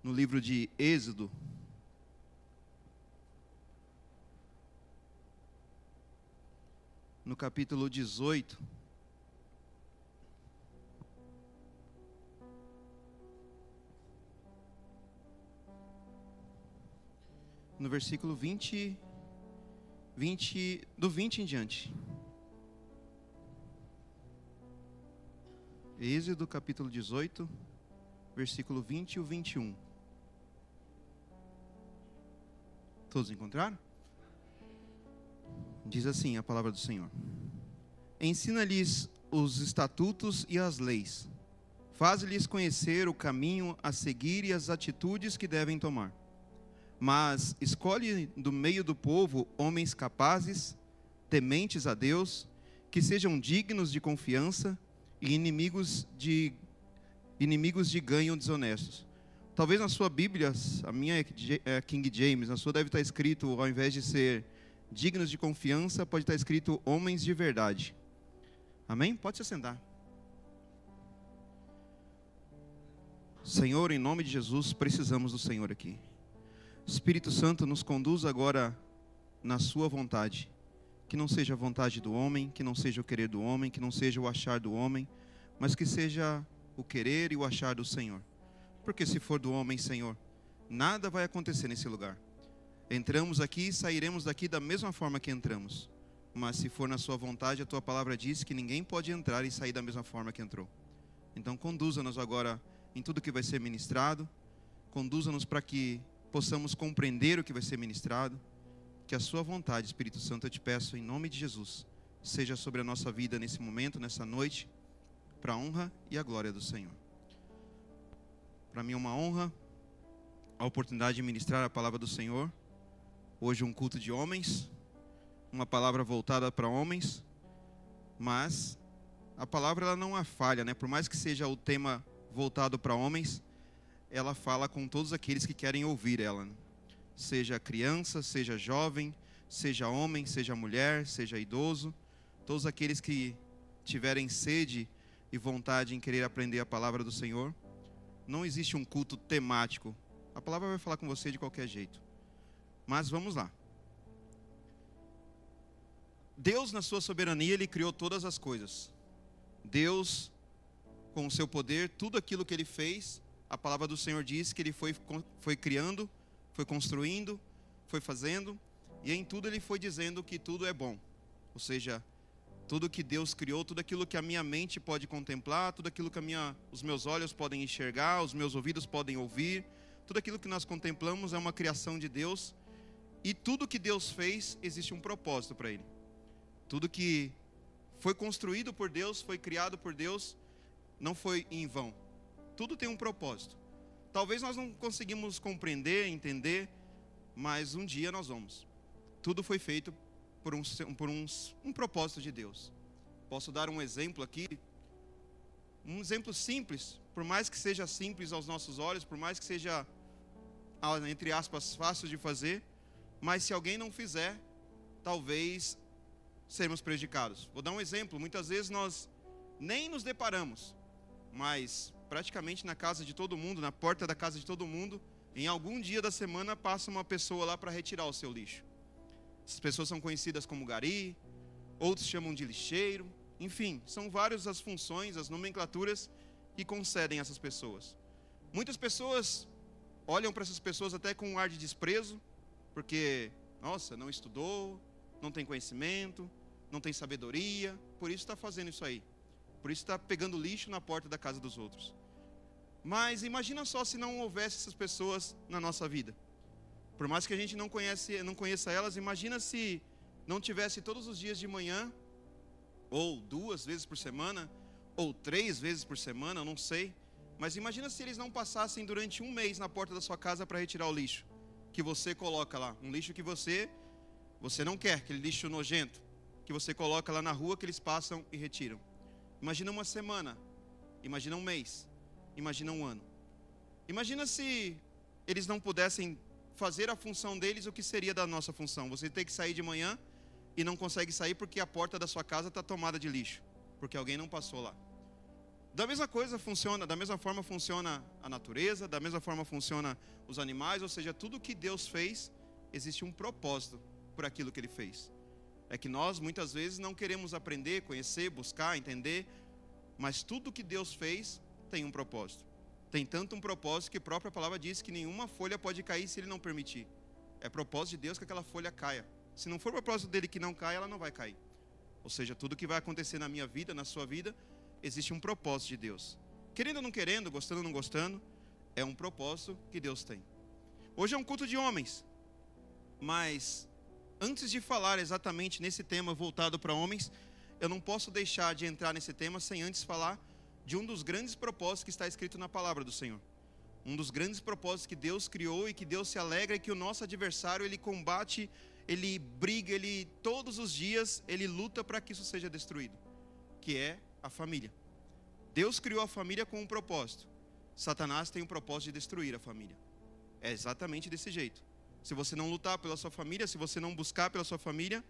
no livro de Êxodo, no capítulo 18, no versículo 20 em diante. Êxodo capítulo 18, versículo 20 e o 21. Todos encontraram? Diz assim a palavra do Senhor: Ensina-lhes os estatutos e as leis, faz-lhes conhecer o caminho a seguir e as atitudes que devem tomar. Mas escolhe do meio do povo homens capazes, tementes a Deus, que sejam dignos de confiança e inimigos de ganho desonestos. Talvez na sua Bíblia, a minha é King James, na sua deve estar escrito, ao invés de ser dignos de confiança, pode estar escrito homens de verdade. Amém? Pode se assentar. Senhor, em nome de Jesus, precisamos do Senhor aqui. Espírito Santo, nos conduz agora na sua vontade. Que não seja a vontade do homem, que não seja o querer do homem, que não seja o achar do homem, mas que seja o querer e o achar do Senhor. Porque se for do homem, Senhor, nada vai acontecer nesse lugar. Entramos aqui e sairemos daqui da mesma forma que entramos. Mas se for na sua vontade, a tua palavra diz que ninguém pode entrar e sair da mesma forma que entrou. Então conduza-nos agora em tudo que vai ser ministrado. Conduza-nos para que possamos compreender o que vai ser ministrado. Que a sua vontade, Espírito Santo, eu te peço em nome de Jesus, seja sobre a nossa vida nesse momento, nessa noite, para a honra e a glória do Senhor. Para mim é uma honra a oportunidade de ministrar a palavra do Senhor. Hoje um culto de homens, uma palavra voltada para homens, mas a palavra ela não é falha, né? Por mais que seja o tema voltado para homens, ela fala com todos aqueles que querem ouvir ela, né? Seja criança, seja jovem, seja homem, seja mulher, seja idoso, todos aqueles que tiverem sede e vontade em querer aprender a palavra do Senhor. Não existe um culto temático. A palavra vai falar com você de qualquer jeito. Mas vamos lá. Deus, na sua soberania, Ele criou todas as coisas. Deus, com o seu poder, tudo aquilo que Ele fez, a palavra do Senhor diz que Ele foi criando, foi construindo, foi fazendo, e em tudo Ele foi dizendo que tudo é bom. Ou seja, tudo que Deus criou, tudo aquilo que a minha mente pode contemplar, tudo aquilo que os meus olhos podem enxergar, os meus ouvidos podem ouvir, tudo aquilo que nós contemplamos é uma criação de Deus. E tudo que Deus fez, existe um propósito para Ele. Tudo que foi construído por Deus, foi criado por Deus, não foi em vão. Tudo tem um propósito. Talvez nós não conseguimos compreender, entender, mas um dia nós vamos. Tudo foi feito por um propósito de Deus. Posso dar um exemplo aqui, um exemplo simples, por mais que seja simples aos nossos olhos, por mais que seja, entre aspas, fácil de fazer, mas se alguém não fizer, talvez seremos prejudicados. Vou dar um exemplo, muitas vezes nós nem nos deparamos, mas praticamente na casa de todo mundo, na porta da casa de todo mundo, em algum dia da semana passa uma pessoa lá para retirar o seu lixo. Essas pessoas são conhecidas como gari, outros chamam de lixeiro, enfim, são várias as funções, as nomenclaturas que concedem a essas pessoas. Muitas pessoas olham para essas pessoas até com um ar de desprezo, porque, nossa, não estudou, não tem conhecimento, não tem sabedoria, por isso está fazendo isso aí. Por isso está pegando lixo na porta da casa dos outros. Mas imagina só se não houvesse essas pessoas na nossa vida. Por mais que a gente não conheça elas, imagina se não tivesse todos os dias de manhã, ou 2 vezes por semana, ou 3 vezes por semana, eu não sei. Mas imagina se eles não passassem durante um mês na porta da sua casa para retirar o lixo que você coloca lá. Um lixo que você não quer, aquele lixo nojento, que você coloca lá na rua, que eles passam e retiram. Imagina uma semana, imagina um mês, imagina um ano. Imagina se eles não pudessem fazer a função deles, o que seria da nossa função? Você tem que sair de manhã e não consegue sair porque a porta da sua casa está tomada de lixo, porque alguém não passou lá. Da mesma forma funciona a natureza, da mesma forma funciona os animais, ou seja, tudo que Deus fez, existe um propósito por aquilo que Ele fez. É que nós muitas vezes não queremos aprender, conhecer, buscar, entender, mas tudo que Deus fez tem um propósito. Tem tanto um propósito que a própria palavra diz que nenhuma folha pode cair se Ele não permitir. É propósito de Deus que aquela folha caia. Se não for propósito dele que não caia, ela não vai cair. Ou seja, tudo que vai acontecer na minha vida, na sua vida, existe um propósito de Deus. Querendo ou não querendo, gostando ou não gostando, é um propósito que Deus tem. Hoje é um culto de homens, mas antes de falar exatamente nesse tema voltado para homens, eu não posso deixar de entrar nesse tema sem antes falar de um dos grandes propósitos que está escrito na palavra do Senhor. Um dos grandes propósitos que Deus criou e que Deus se alegra e que o nosso adversário, ele combate, ele briga, ele todos os dias, ele luta para que isso seja destruído, que é a família. Deus criou a família com um propósito. Satanás tem um propósito de destruir a família. É exatamente desse jeito. Se você não lutar pela sua família, se você não buscar pela sua família,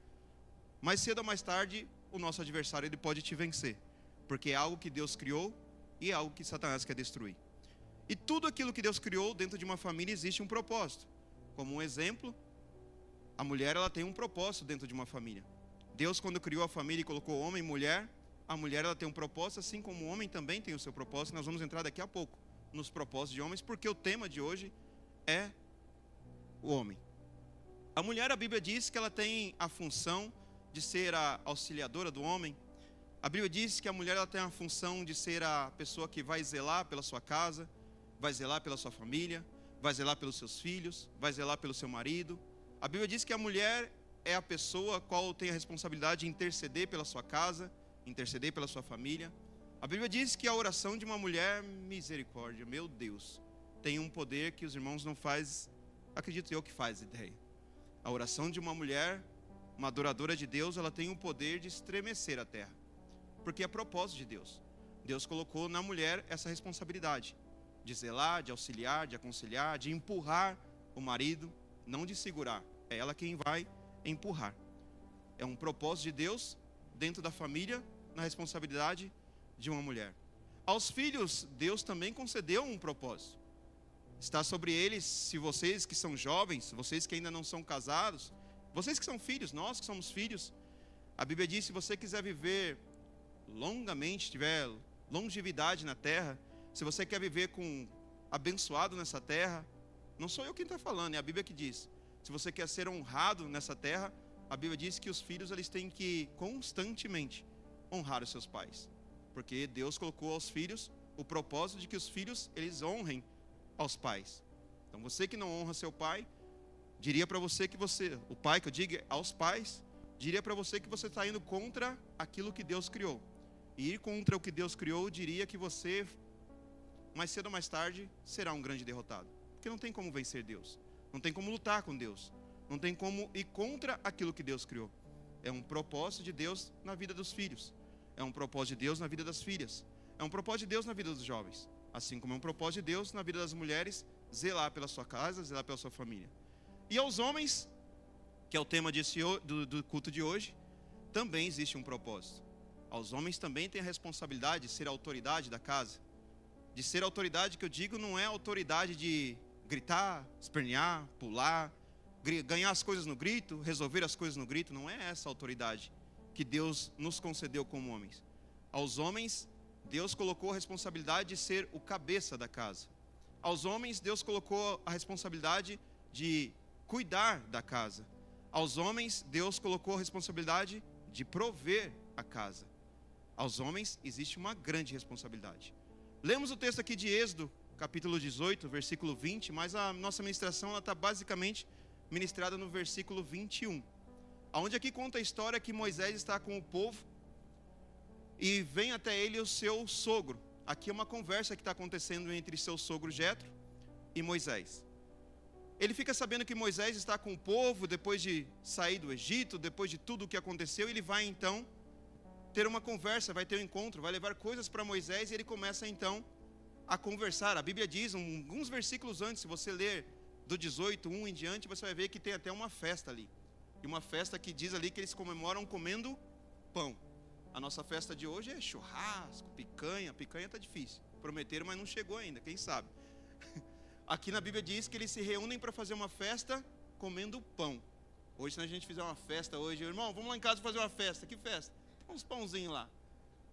mais cedo ou mais tarde, o nosso adversário ele pode te vencer. Porque é algo que Deus criou e é algo que Satanás quer destruir. E tudo aquilo que Deus criou dentro de uma família existe um propósito. Como um exemplo, a mulher ela tem um propósito dentro de uma família. Deus, quando criou a família e colocou homem e mulher, a mulher ela tem um propósito, assim como o homem também tem o seu propósito. Nós vamos entrar daqui a pouco nos propósitos de homens, porque o tema de hoje é o homem. A mulher, a Bíblia diz que ela tem a função de ser a auxiliadora do homem. A Bíblia diz que a mulher ela tem a função de ser a pessoa que vai zelar pela sua casa, vai zelar pela sua família, vai zelar pelos seus filhos, vai zelar pelo seu marido. A Bíblia diz que a mulher é a pessoa a qual tem a responsabilidade de interceder pela sua casa, interceder pela sua família. A Bíblia diz que a oração de uma mulher, misericórdia, meu Deus, tem um poder que os irmãos não fazem, acredito eu que faz ideia. A oração de uma mulher, uma adoradora de Deus, ela tem o poder de estremecer a terra, porque é propósito de Deus. Deus colocou na mulher essa responsabilidade de zelar, de auxiliar, de aconselhar, de empurrar o marido, não de segurar, é ela quem vai empurrar. É um propósito de Deus dentro da família, na responsabilidade de uma mulher. Aos filhos, Deus também concedeu um propósito. Está sobre eles, se vocês que são jovens, vocês que ainda não são casados, vocês que são filhos, nós que somos filhos, a Bíblia diz, se você quiser viver longamente, tiver longevidade na terra, se você quer viver abençoado nessa terra, não sou eu quem está falando, é a Bíblia que diz. Se você quer ser honrado nessa terra, a Bíblia diz que os filhos eles têm que constantemente honrar os seus pais. Porque Deus colocou aos filhos o propósito de que os filhos eles honrem aos pais. Então você que não honra seu pai, diria para você que o pai que eu digo aos pais, diria para você que você está indo contra aquilo que Deus criou. E ir contra o que Deus criou, diria que você, mais cedo ou mais tarde, será um grande derrotado. Porque não tem como vencer Deus. Não tem como lutar com Deus. Não tem como ir contra aquilo que Deus criou. É um propósito de Deus na vida dos filhos. É um propósito de Deus na vida das filhas. É um propósito de Deus na vida dos jovens. Assim como é um propósito de Deus na vida das mulheres, zelar pela sua casa, zelar pela sua família. E aos homens, que é o tema do culto de hoje, também existe um propósito. Aos homens também tem a responsabilidade de ser a autoridade da casa. De ser a autoridade que eu digo não é a autoridade de gritar, espernear, pular, ganhar as coisas no grito, resolver as coisas no grito. Não é essa a autoridade que Deus nos concedeu como homens. Aos homens, Deus colocou a responsabilidade de ser o cabeça da casa. Aos homens, Deus colocou a responsabilidade de cuidar da casa. Aos homens, Deus colocou a responsabilidade de prover a casa. Aos homens, existe uma grande responsabilidade. Lemos o texto aqui de Êxodo, capítulo 18, versículo 20, mas a nossa ministração está basicamente ministrada no versículo 21. Onde aqui conta a história que Moisés está com o povo e vem até ele o seu sogro. Aqui é uma conversa que está acontecendo entre seu sogro Jetro e Moisés. Ele fica sabendo que Moisés está com o povo depois de sair do Egito, depois de tudo o que aconteceu, ele vai então ter uma conversa, vai ter um encontro, vai levar coisas para Moisés e ele começa então a conversar. A Bíblia diz, alguns versículos antes, se você ler do 18:1 em diante, você vai ver que tem até uma festa ali. E uma festa que diz ali que eles comemoram comendo pão. A nossa festa de hoje é churrasco, picanha. Picanha está difícil. Prometeram, mas não chegou ainda, quem sabe. Aqui na Bíblia diz que eles se reúnem para fazer uma festa comendo pão. Hoje, se a gente fizer uma festa hoje, irmão, vamos lá em casa fazer uma festa. Que festa? Tem uns pãozinhos lá.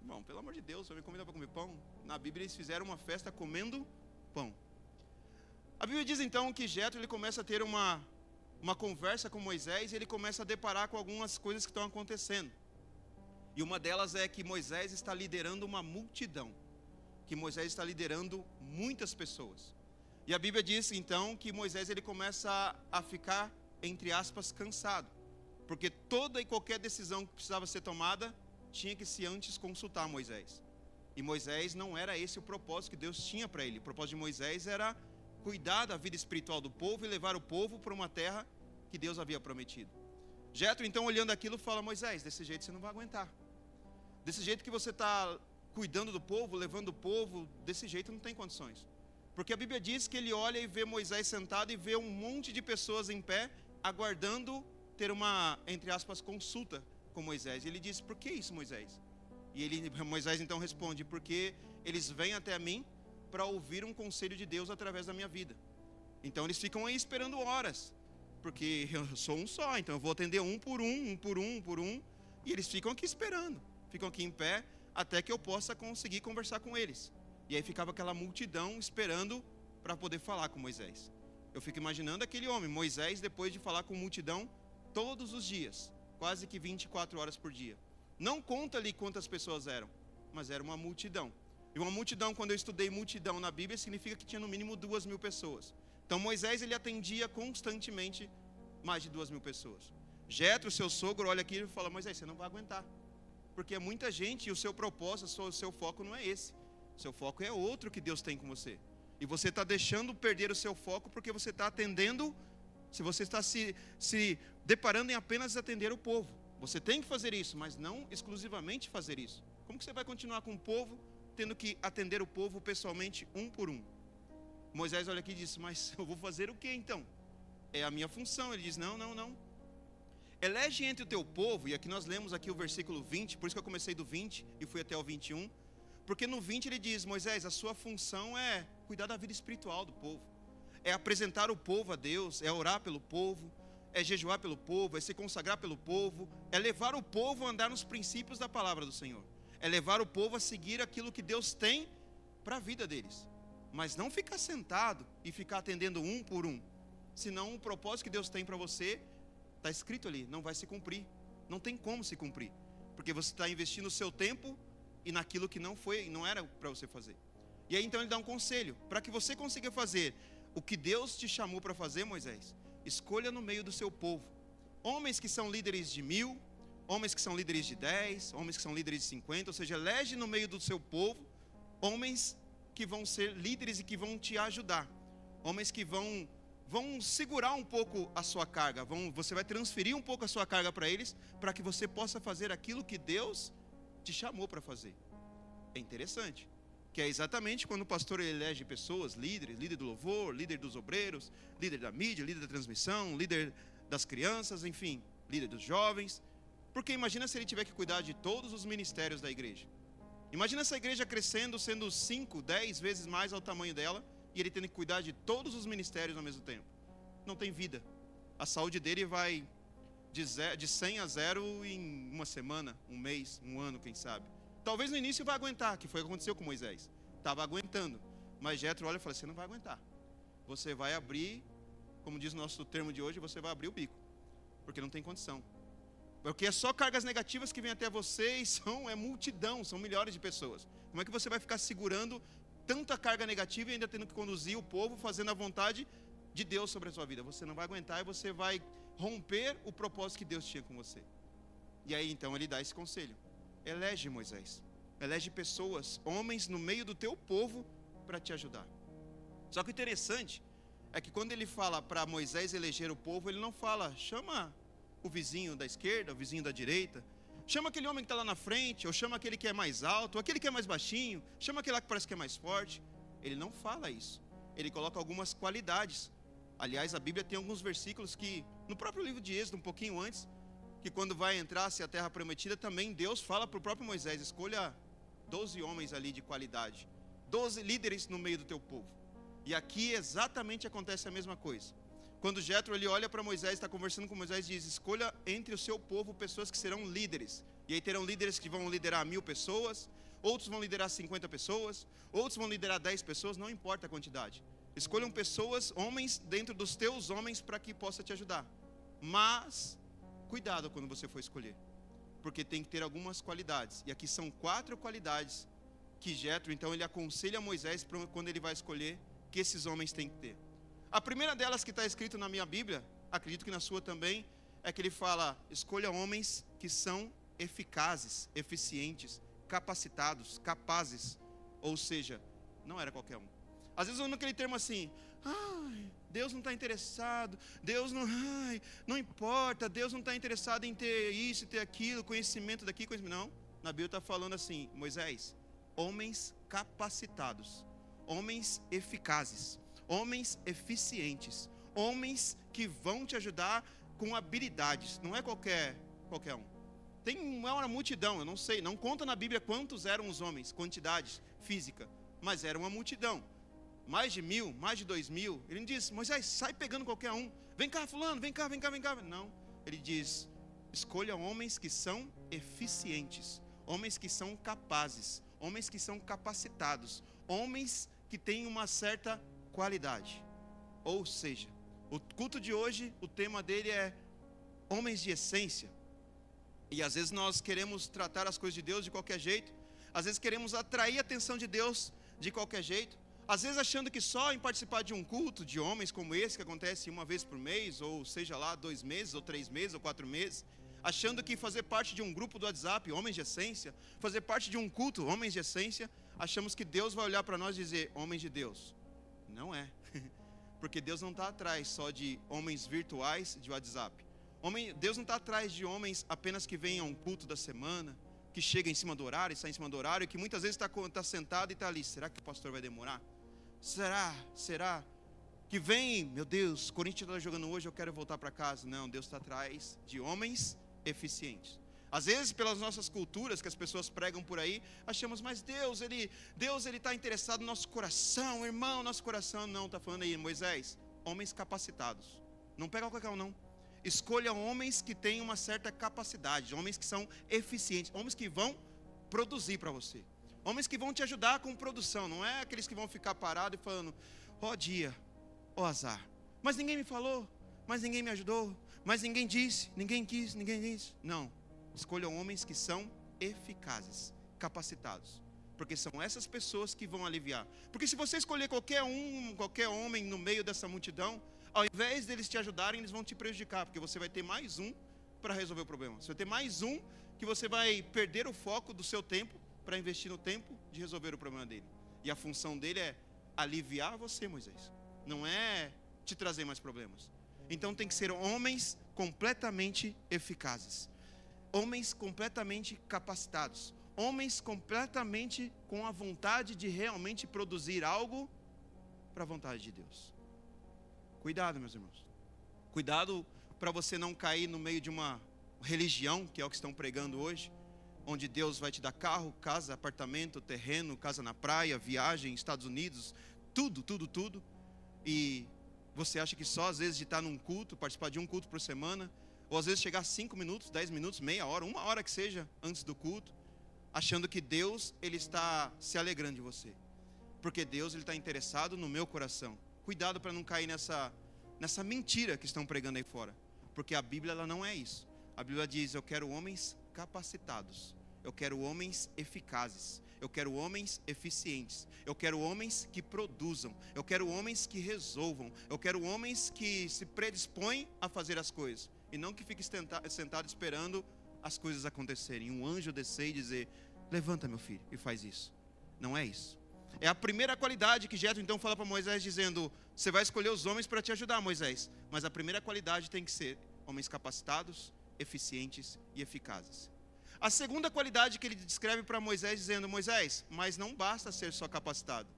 Irmão, pelo amor de Deus, você vai me convidar para comer pão? Na Bíblia eles fizeram uma festa comendo pão. A Bíblia diz então que Jetro ele começa a ter uma conversa com Moisés e ele começa a deparar com algumas coisas que estão acontecendo. E uma delas é que Moisés está liderando uma multidão. Que Moisés está liderando muitas pessoas. E a Bíblia diz então que Moisés ele começa a ficar, entre aspas, cansado. Porque toda e qualquer decisão que precisava ser tomada tinha que se antes consultar Moisés. E Moisés não era esse o propósito que Deus tinha para ele. O propósito de Moisés era cuidar da vida espiritual do povo e levar o povo para uma terra que Deus havia prometido. Jetro então olhando aquilo fala: Moisés, desse jeito você não vai aguentar. Desse jeito que você está cuidando do povo, levando o povo, desse jeito não tem condições. Porque a Bíblia diz que ele olha e vê Moisés sentado e vê um monte de pessoas em pé, aguardando ter uma, entre aspas, consulta com Moisés. E ele diz: por que isso, Moisés? E Moisés então responde: porque eles vêm até mim para ouvir um conselho de Deus através da minha vida. Então eles ficam aí esperando horas, porque eu sou um só, então eu vou atender um por um, e eles ficam aqui esperando, ficam aqui em pé, até que eu possa conseguir conversar com eles. E aí ficava aquela multidão esperando para poder falar com Moisés. Eu fico imaginando aquele homem, Moisés, depois de falar com multidão todos os dias, quase que 24 horas por dia. Não conta ali quantas pessoas eram, mas era uma multidão. E uma multidão, quando eu estudei multidão na Bíblia, significa que tinha no mínimo 2.000 pessoas. Então Moisés ele atendia constantemente mais de 2.000 pessoas. Jetro, seu sogro, olha aqui e fala: Moisés, você não vai aguentar. Porque é muita gente e o seu propósito, o seu foco não é esse. O seu foco é outro que Deus tem com você. E você está deixando perder o seu foco porque você está atendendo, se você está se deparando em apenas atender o povo. Você tem que fazer isso, mas não exclusivamente fazer isso. Como que você vai continuar com o povo, tendo que atender o povo pessoalmente, um por um? Moisés olha aqui e diz: mas eu vou fazer o que então? É a minha função. Ele diz: não. Elege entre o teu povo, e aqui nós lemos aqui o versículo 20, por isso que eu comecei do 20 e fui até o 21, porque no 20 ele diz: Moisés, a sua função é cuidar da vida espiritual do povo, é apresentar o povo a Deus, é orar pelo povo, é jejuar pelo povo, é se consagrar pelo povo, é levar o povo a andar nos princípios da palavra do Senhor, é levar o povo a seguir aquilo que Deus tem para a vida deles, mas não ficar sentado e ficar atendendo um por um, senão o propósito que Deus tem para você está escrito ali, não vai se cumprir, não tem como se cumprir, porque você está investindo o seu tempo e naquilo que não era para você fazer. E aí então ele dá um conselho, para que você consiga fazer o que Deus te chamou para fazer, Moisés, escolha no meio do seu povo, homens que são líderes de 1.000, homens que são líderes de 10, homens que são líderes de 50, ou seja, elege no meio do seu povo, homens que vão ser líderes e que vão te ajudar, homens que vão segurar um pouco a sua carga, você vai transferir um pouco a sua carga para eles, para que você possa fazer aquilo que Deus te chamou para fazer. É interessante, que é exatamente quando o pastor elege pessoas, líderes, líder do louvor, líder dos obreiros, líder da mídia, líder da transmissão, líder das crianças, enfim, líder dos jovens, porque imagina se ele tiver que cuidar de todos os ministérios da igreja. Imagina essa igreja crescendo, sendo 5, 10 vezes mais ao tamanho dela, e ele tendo que cuidar de todos os ministérios ao mesmo tempo. Não tem vida. A saúde dele vai de 100 a 0 em uma semana, um mês, um ano, quem sabe. Talvez no início vai aguentar, que foi o que aconteceu com Moisés. Estava aguentando. Mas Jetro olha e fala: você não vai aguentar. Você vai abrir, como diz o nosso termo de hoje, você vai abrir o bico. Porque não tem condição. Porque é só cargas negativas que vêm até você e é multidão, são milhares de pessoas. Como é que você vai ficar segurando tanta carga negativa e ainda tendo que conduzir o povo fazendo a vontade de Deus sobre a sua vida? Você não vai aguentar e você vai romper o propósito que Deus tinha com você. E aí então ele dá esse conselho: elege, Moisés, elege pessoas, homens no meio do teu povo para te ajudar. Só que o interessante é que quando ele fala para Moisés eleger o povo, ele não fala: chama o vizinho da esquerda, o vizinho da direita, chama aquele homem que está lá na frente, ou chama aquele que é mais alto, ou aquele que é mais baixinho, chama aquele lá que parece que é mais forte. Ele não fala isso. Ele coloca algumas qualidades. Aliás, a Bíblia tem alguns versículos que, no próprio livro de Êxodo, um pouquinho antes, que quando vai entrar se a terra prometida, também Deus fala para o próprio Moisés, escolha 12 homens ali de qualidade, 12 líderes no meio do teu povo. E aqui exatamente acontece a mesma coisa. Quando Jétro ele olha para Moisés, está conversando com Moisés e diz, escolha entre o seu povo pessoas que serão líderes. E aí terão líderes que vão liderar 1000 pessoas, outros vão liderar 50 pessoas, outros vão liderar 10 pessoas, não importa a quantidade. Escolham pessoas, homens, dentro dos teus homens para que possa te ajudar. Mas, cuidado quando você for escolher, porque tem que ter algumas qualidades. E aqui são 4 qualidades que Jétro, então ele aconselha Moisés quando ele vai escolher que esses homens têm que ter. A primeira delas que está escrito na minha Bíblia, acredito que na sua também, é que ele fala, escolha homens que são eficazes, eficientes, capacitados, capazes. Ou seja, não era qualquer um. Às vezes eu uso aquele termo assim, Deus não está interessado, Deus não importa, Deus não está interessado em ter isso e ter aquilo, conhecimento daqui, conhecimento. Não, na Bíblia está falando assim, Moisés, homens capacitados, homens eficazes, homens eficientes, homens que vão te ajudar com habilidades, não é qualquer um. Tem uma multidão, eu não sei, não conta na Bíblia quantos eram os homens, quantidade física, mas era uma multidão, mais de 1000, mais de 2000, ele não diz, Moisés, sai pegando qualquer um, vem cá fulano, vem cá, não, ele diz, escolha homens que são eficientes, homens que são capazes, homens que são capacitados, homens que têm uma certa qualidade. Ou seja, o culto de hoje, o tema dele é homens de essência. E às vezes nós queremos tratar as coisas de Deus de qualquer jeito, às vezes queremos atrair a atenção de Deus de qualquer jeito, às vezes achando que só em participar de um culto de homens como esse, que acontece uma vez por mês, ou seja lá 2 meses, ou 3 meses, ou 4 meses, achando que fazer parte de um grupo do WhatsApp, homens de essência, fazer parte de um culto, homens de essência, achamos que Deus vai olhar para nós e dizer, homens de Deus. Não é, porque Deus não está atrás só de homens virtuais de WhatsApp. Deus não está atrás de homens apenas que vêm a um culto da semana, que chega em cima do horário e sai em cima do horário, que muitas vezes está sentado e está ali, será que o pastor vai demorar? Será? Que vem, meu Deus, Corinthians está jogando hoje, eu quero voltar para casa. Não, Deus está atrás de homens eficientes. Às vezes, pelas nossas culturas que as pessoas pregam por aí, achamos, mas Deus ele está interessado no nosso coração, irmão, nosso coração. Não, está falando aí, Moisés, homens capacitados. Não pega qualquer um, não. Escolha homens que têm uma certa capacidade, homens que são eficientes, homens que vão produzir para você. Homens que vão te ajudar com produção, não é aqueles que vão ficar parados e falando, ó dia, ó azar. Mas ninguém me falou, mas ninguém me ajudou, mas ninguém disse, ninguém quis, ninguém disse. Não. Escolham homens que são eficazes, capacitados, porque são essas pessoas que vão aliviar. Porque se você escolher qualquer homem no meio dessa multidão, ao invés deles te ajudarem, eles vão te prejudicar, porque você vai ter mais um para resolver o problema. Você vai ter mais um que você vai perder o foco do seu tempo para investir no tempo de resolver o problema dele. E a função dele é aliviar você, Moisés, não é te trazer mais problemas. Então tem que ser homens completamente eficazes, homens completamente capacitados, homens completamente com a vontade de realmente produzir algo para a vontade de Deus. Cuidado, meus irmãos. Cuidado para você não cair no meio de uma religião, que é o que estão pregando hoje, onde Deus vai te dar carro, casa, apartamento, terreno, casa na praia, viagem, Estados Unidos, tudo. E você acha que só às vezes de estar num culto, participar de um culto por semana, ou às vezes chegar 5 minutos, 10 minutos, meia hora, 1 hora que seja, antes do culto, achando que Deus ele está se alegrando de você. Porque Deus ele está interessado no meu coração. Cuidado para não cair nessa mentira que estão pregando aí fora. Porque a Bíblia ela não é isso. A Bíblia diz, eu quero homens capacitados. Eu quero homens eficazes. Eu quero homens eficientes. Eu quero homens que produzam. Eu quero homens que resolvam. Eu quero homens que se predispõem a fazer as coisas. E não que fique sentado esperando as coisas acontecerem. Um anjo descer e dizer, levanta meu filho e faz isso. Não é isso. É a primeira qualidade que Jétro então fala para Moisés dizendo, você vai escolher os homens para te ajudar, Moisés. Mas a primeira qualidade tem que ser homens capacitados, eficientes e eficazes. A segunda qualidade que ele descreve para Moisés dizendo, Moisés, mas não basta ser só capacitado.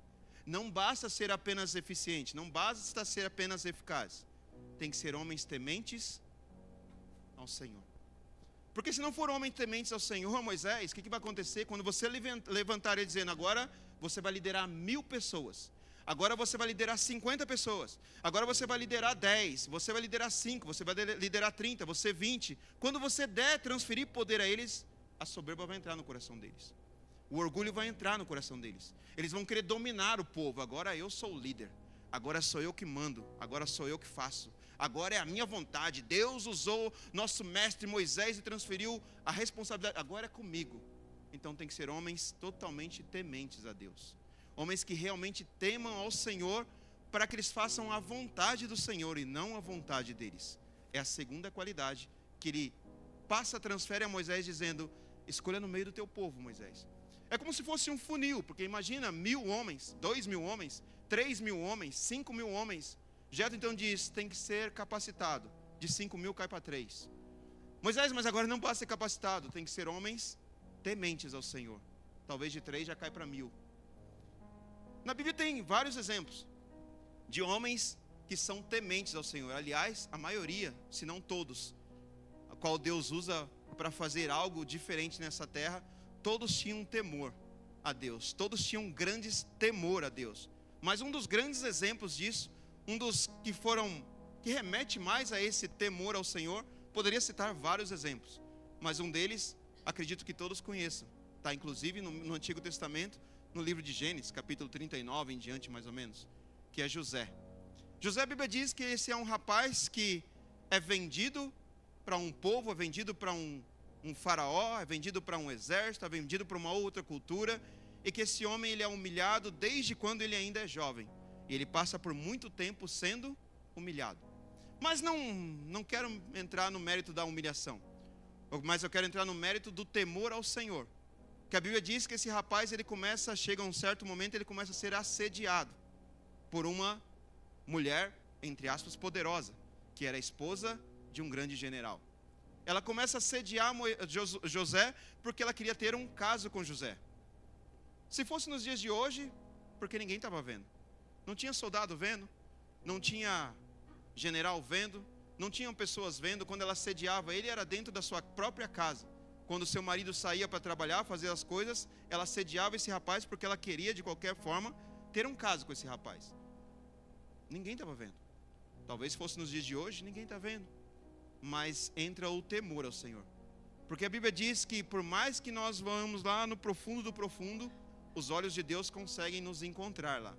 Não basta ser apenas eficiente, não basta ser apenas eficaz. Tem que ser homens tementes ao Senhor. Porque se não for homens tementes ao Senhor, Moisés, o que vai acontecer quando você levantar ele dizendo, agora você vai liderar 1000 pessoas, agora você vai liderar 50 pessoas, agora você vai liderar 10, você vai liderar 5, você vai liderar 30, você 20. Quando você transferir poder a eles, a soberba vai entrar no coração deles. O orgulho vai entrar no coração deles. Eles vão querer dominar o povo. Agora eu sou o líder. Agora sou eu que mando. Agora sou eu que faço. Agora é a minha vontade. Deus usou nosso mestre Moisés e transferiu a responsabilidade. Agora é comigo. Então tem que ser homens totalmente tementes a Deus. Homens que realmente temam ao Senhor, para que eles façam a vontade do Senhor e não a vontade deles. É a segunda qualidade que ele transfere a Moisés dizendo, escolha no meio do teu povo, Moisés. É como se fosse um funil, porque imagina 1000 homens, 2000 homens, 3000 homens, 5000 homens. Jetro então diz, tem que ser capacitado. De 5000 cai para 3. Moisés, mas agora não pode ser capacitado, tem que ser homens tementes ao Senhor. Talvez de 3 já cai para 1000. Na Bíblia tem vários exemplos de homens que são tementes ao Senhor. Aliás, a maioria, se não todos, a qual Deus usa para fazer algo diferente nessa terra, todos tinham temor a Deus, todos tinham grandes temor a Deus. Mas um dos grandes exemplos disso, um dos que remete mais a esse temor ao Senhor, poderia citar vários exemplos, mas um deles, acredito que todos conheçam, está inclusive no Antigo Testamento, no livro de Gênesis, capítulo 39 em diante mais ou menos, que é José. José, a Bíblia diz que esse é um rapaz que é vendido para um povo, é vendido para um faraó, é vendido para um exército, é vendido para uma outra cultura, e que esse homem ele é humilhado desde quando ele ainda é jovem, e ele passa por muito tempo sendo humilhado. Mas não quero entrar no mérito da humilhação, mas eu quero entrar no mérito do temor ao Senhor, que a Bíblia diz que esse rapaz chega a um certo momento, ele começa a ser assediado por uma mulher, entre aspas, poderosa, que era a esposa de um grande general. Ela começa a assediar José porque ela queria ter um caso com José. Se fosse nos dias de hoje, porque ninguém estava vendo. Não tinha soldado vendo, não tinha general vendo, não tinham pessoas vendo. Quando ela assediava ele, era dentro da sua própria casa. Quando seu marido saía para trabalhar, fazer as coisas, ela assediava esse rapaz porque ela queria, de qualquer forma, ter um caso com esse rapaz. Ninguém estava vendo. Talvez fosse nos dias de hoje, ninguém está vendo. Mas entra o temor ao Senhor. Porque a Bíblia diz que por mais que nós vamos lá no profundo do profundo, os olhos de Deus conseguem nos encontrar lá.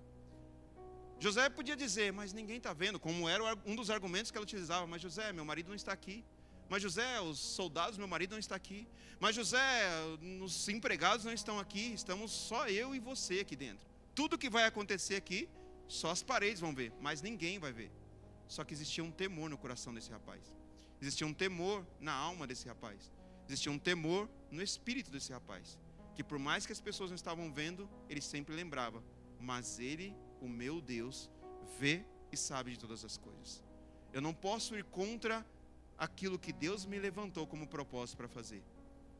José podia dizer, mas ninguém está vendo, como era um dos argumentos que ela utilizava. Mas José, meu marido não está aqui. Mas José, os soldados, meu marido não está aqui. Mas José, os empregados não estão aqui. Estamos só eu e você aqui dentro. Tudo que vai acontecer aqui, só as paredes vão ver, mas ninguém vai ver. Só que existia um temor no coração desse rapaz. Existia um temor na alma desse rapaz. Existia um temor no espírito desse rapaz. Que por mais que as pessoas não estavam vendo, ele sempre lembrava. Mas ele, o meu Deus, vê e sabe de todas as coisas. Eu não posso ir contra aquilo que Deus me levantou como propósito para fazer.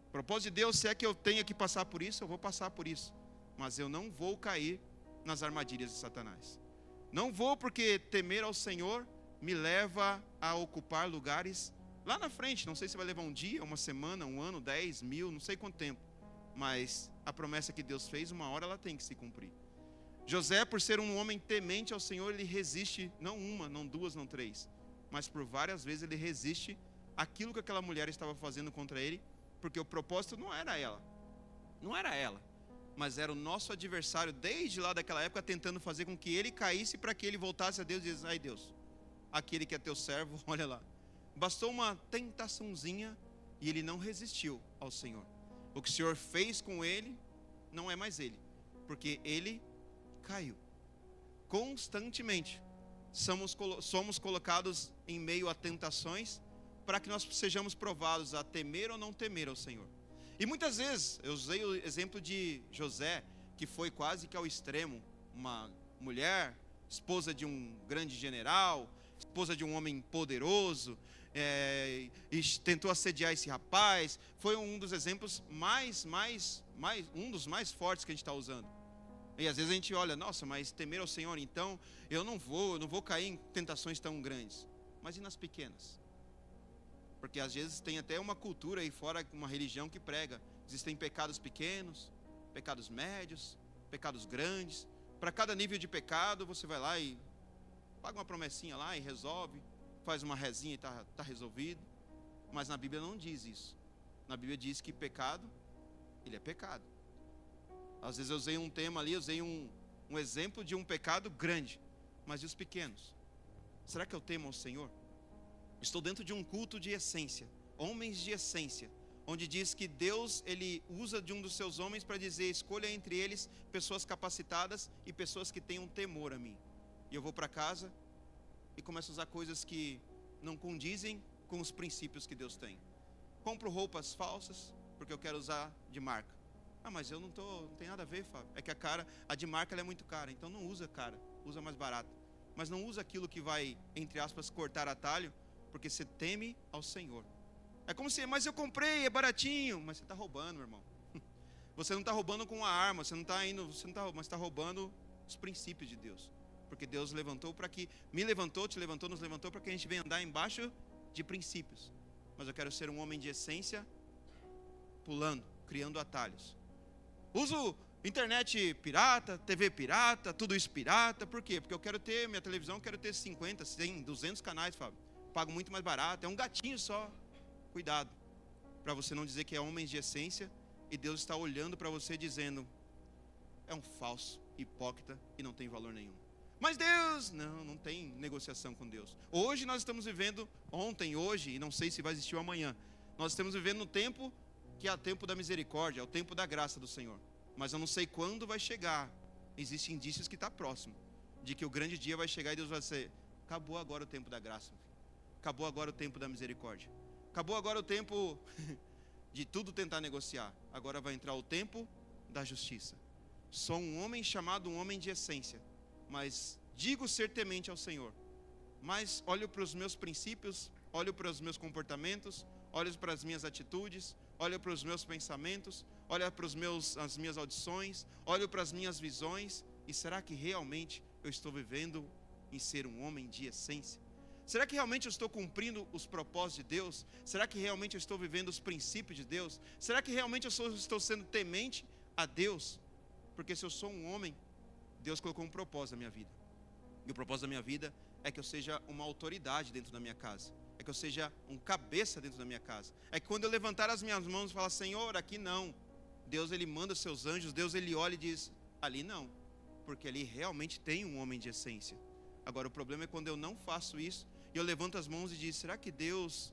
O propósito de Deus, se é que eu tenho que passar por isso, eu vou passar por isso. Mas eu não vou cair nas armadilhas de Satanás. Não vou, porque temer ao Senhor me leva a ocupar lugares lá na frente. Não sei se vai levar um dia, uma semana, um ano, 10, 1000, não sei quanto tempo. Mas a promessa que Deus fez, uma hora ela tem que se cumprir. José, por ser um homem temente ao Senhor, ele resiste, não uma, não duas, não três, mas por várias vezes ele resiste àquilo que aquela mulher estava fazendo contra ele, porque o propósito não era ela, mas era o nosso adversário desde lá daquela época, tentando fazer com que ele caísse para que ele voltasse a Deus e dizesse, ai Deus, aquele que é teu servo, olha lá. Bastou uma tentaçãozinha e ele não resistiu ao Senhor. O que o Senhor fez com ele não é mais ele, porque ele caiu. Constantemente somos colocados em meio a tentações para que nós sejamos provados a temer ou não temer ao Senhor. E muitas vezes, eu usei o exemplo de José, que foi quase que ao extremo, uma mulher, esposa de um grande general, esposa de um homem poderoso, e tentou assediar esse rapaz. Foi um dos exemplos um dos mais fortes que a gente está usando. E às vezes a gente olha, nossa, mas temer ao Senhor, então eu não vou cair em tentações tão grandes. Mas e nas pequenas? Porque às vezes tem até uma cultura aí fora, uma religião que prega. Existem pecados pequenos, pecados médios, pecados grandes. Para cada nível de pecado, você vai lá e paga uma promessinha lá e resolve. Faz uma rezinha e tá resolvido. Mas na Bíblia não diz isso. Na Bíblia diz que pecado, ele é pecado. Às vezes eu usei um tema ali, eu usei um exemplo de um pecado grande. Mas e os pequenos? Será que eu temo ao Senhor? Estou dentro de um culto de essência, homens de essência, onde diz que Deus, ele usa de um dos seus homens para dizer, escolha entre eles pessoas capacitadas e pessoas que tenham temor a mim. E eu vou para casa e começo a usar coisas que não condizem com os princípios que Deus tem. Compro roupas falsas, porque eu quero usar de marca. Ah, mas eu não tem nada a ver, Fábio. É que a de marca ela é muito cara, então não usa cara, usa mais barato. Mas não usa aquilo que vai, entre aspas, cortar atalho, porque você teme ao Senhor. É como se, mas eu comprei, é baratinho. Mas você está roubando, meu irmão. Você não está roubando com uma arma, você não está indo, mas está roubando os princípios de Deus. Porque Deus levantou para que, me levantou, te levantou, nos levantou para que a gente venha andar embaixo de princípios. Mas eu quero ser um homem de essência, pulando, criando atalhos. Uso internet pirata, TV pirata, tudo isso pirata. Por quê? Porque eu quero ter, minha televisão, eu quero ter 50, 100, 200 canais, Fábio. Pago muito mais barato, é um gatinho só. Cuidado, para você não dizer que é homens de essência e Deus está olhando para você dizendo, é um falso, hipócrita e não tem valor nenhum. Mas Deus, não tem negociação com Deus. Hoje nós estamos vivendo, ontem, hoje, e não sei se vai existir amanhã, nós estamos vivendo no tempo que é o tempo da misericórdia, é o tempo da graça do Senhor. Mas eu não sei quando vai chegar. Existem indícios que está próximo, de que o grande dia vai chegar e Deus vai dizer, acabou agora o tempo da graça, acabou agora o tempo da misericórdia. Acabou agora o tempo de tudo tentar negociar. Agora vai entrar o tempo da justiça. Sou um homem chamado um homem de essência, mas digo ser temente ao Senhor. Mas olho para os meus princípios, olho para os meus comportamentos, olho para as minhas atitudes, olho para os meus pensamentos, olho para as minhas audições, olho para as minhas visões. E será que realmente eu estou vivendo em ser um homem de essência? Será que realmente eu estou cumprindo os propósitos de Deus? Será que realmente eu estou vivendo os princípios de Deus? Será que realmente eu estou sendo temente a Deus? Porque se eu sou um homem, Deus colocou um propósito na minha vida. E o propósito da minha vida é que eu seja uma autoridade dentro da minha casa. É que eu seja um cabeça dentro da minha casa. É que quando eu levantar as minhas mãos e falar, Senhor, aqui não. Deus, ele manda os seus anjos, Deus, ele olha e diz, ali não. Porque ali realmente tem um homem de essência. Agora, o problema é quando eu não faço isso, e eu levanto as mãos e digo, será que Deus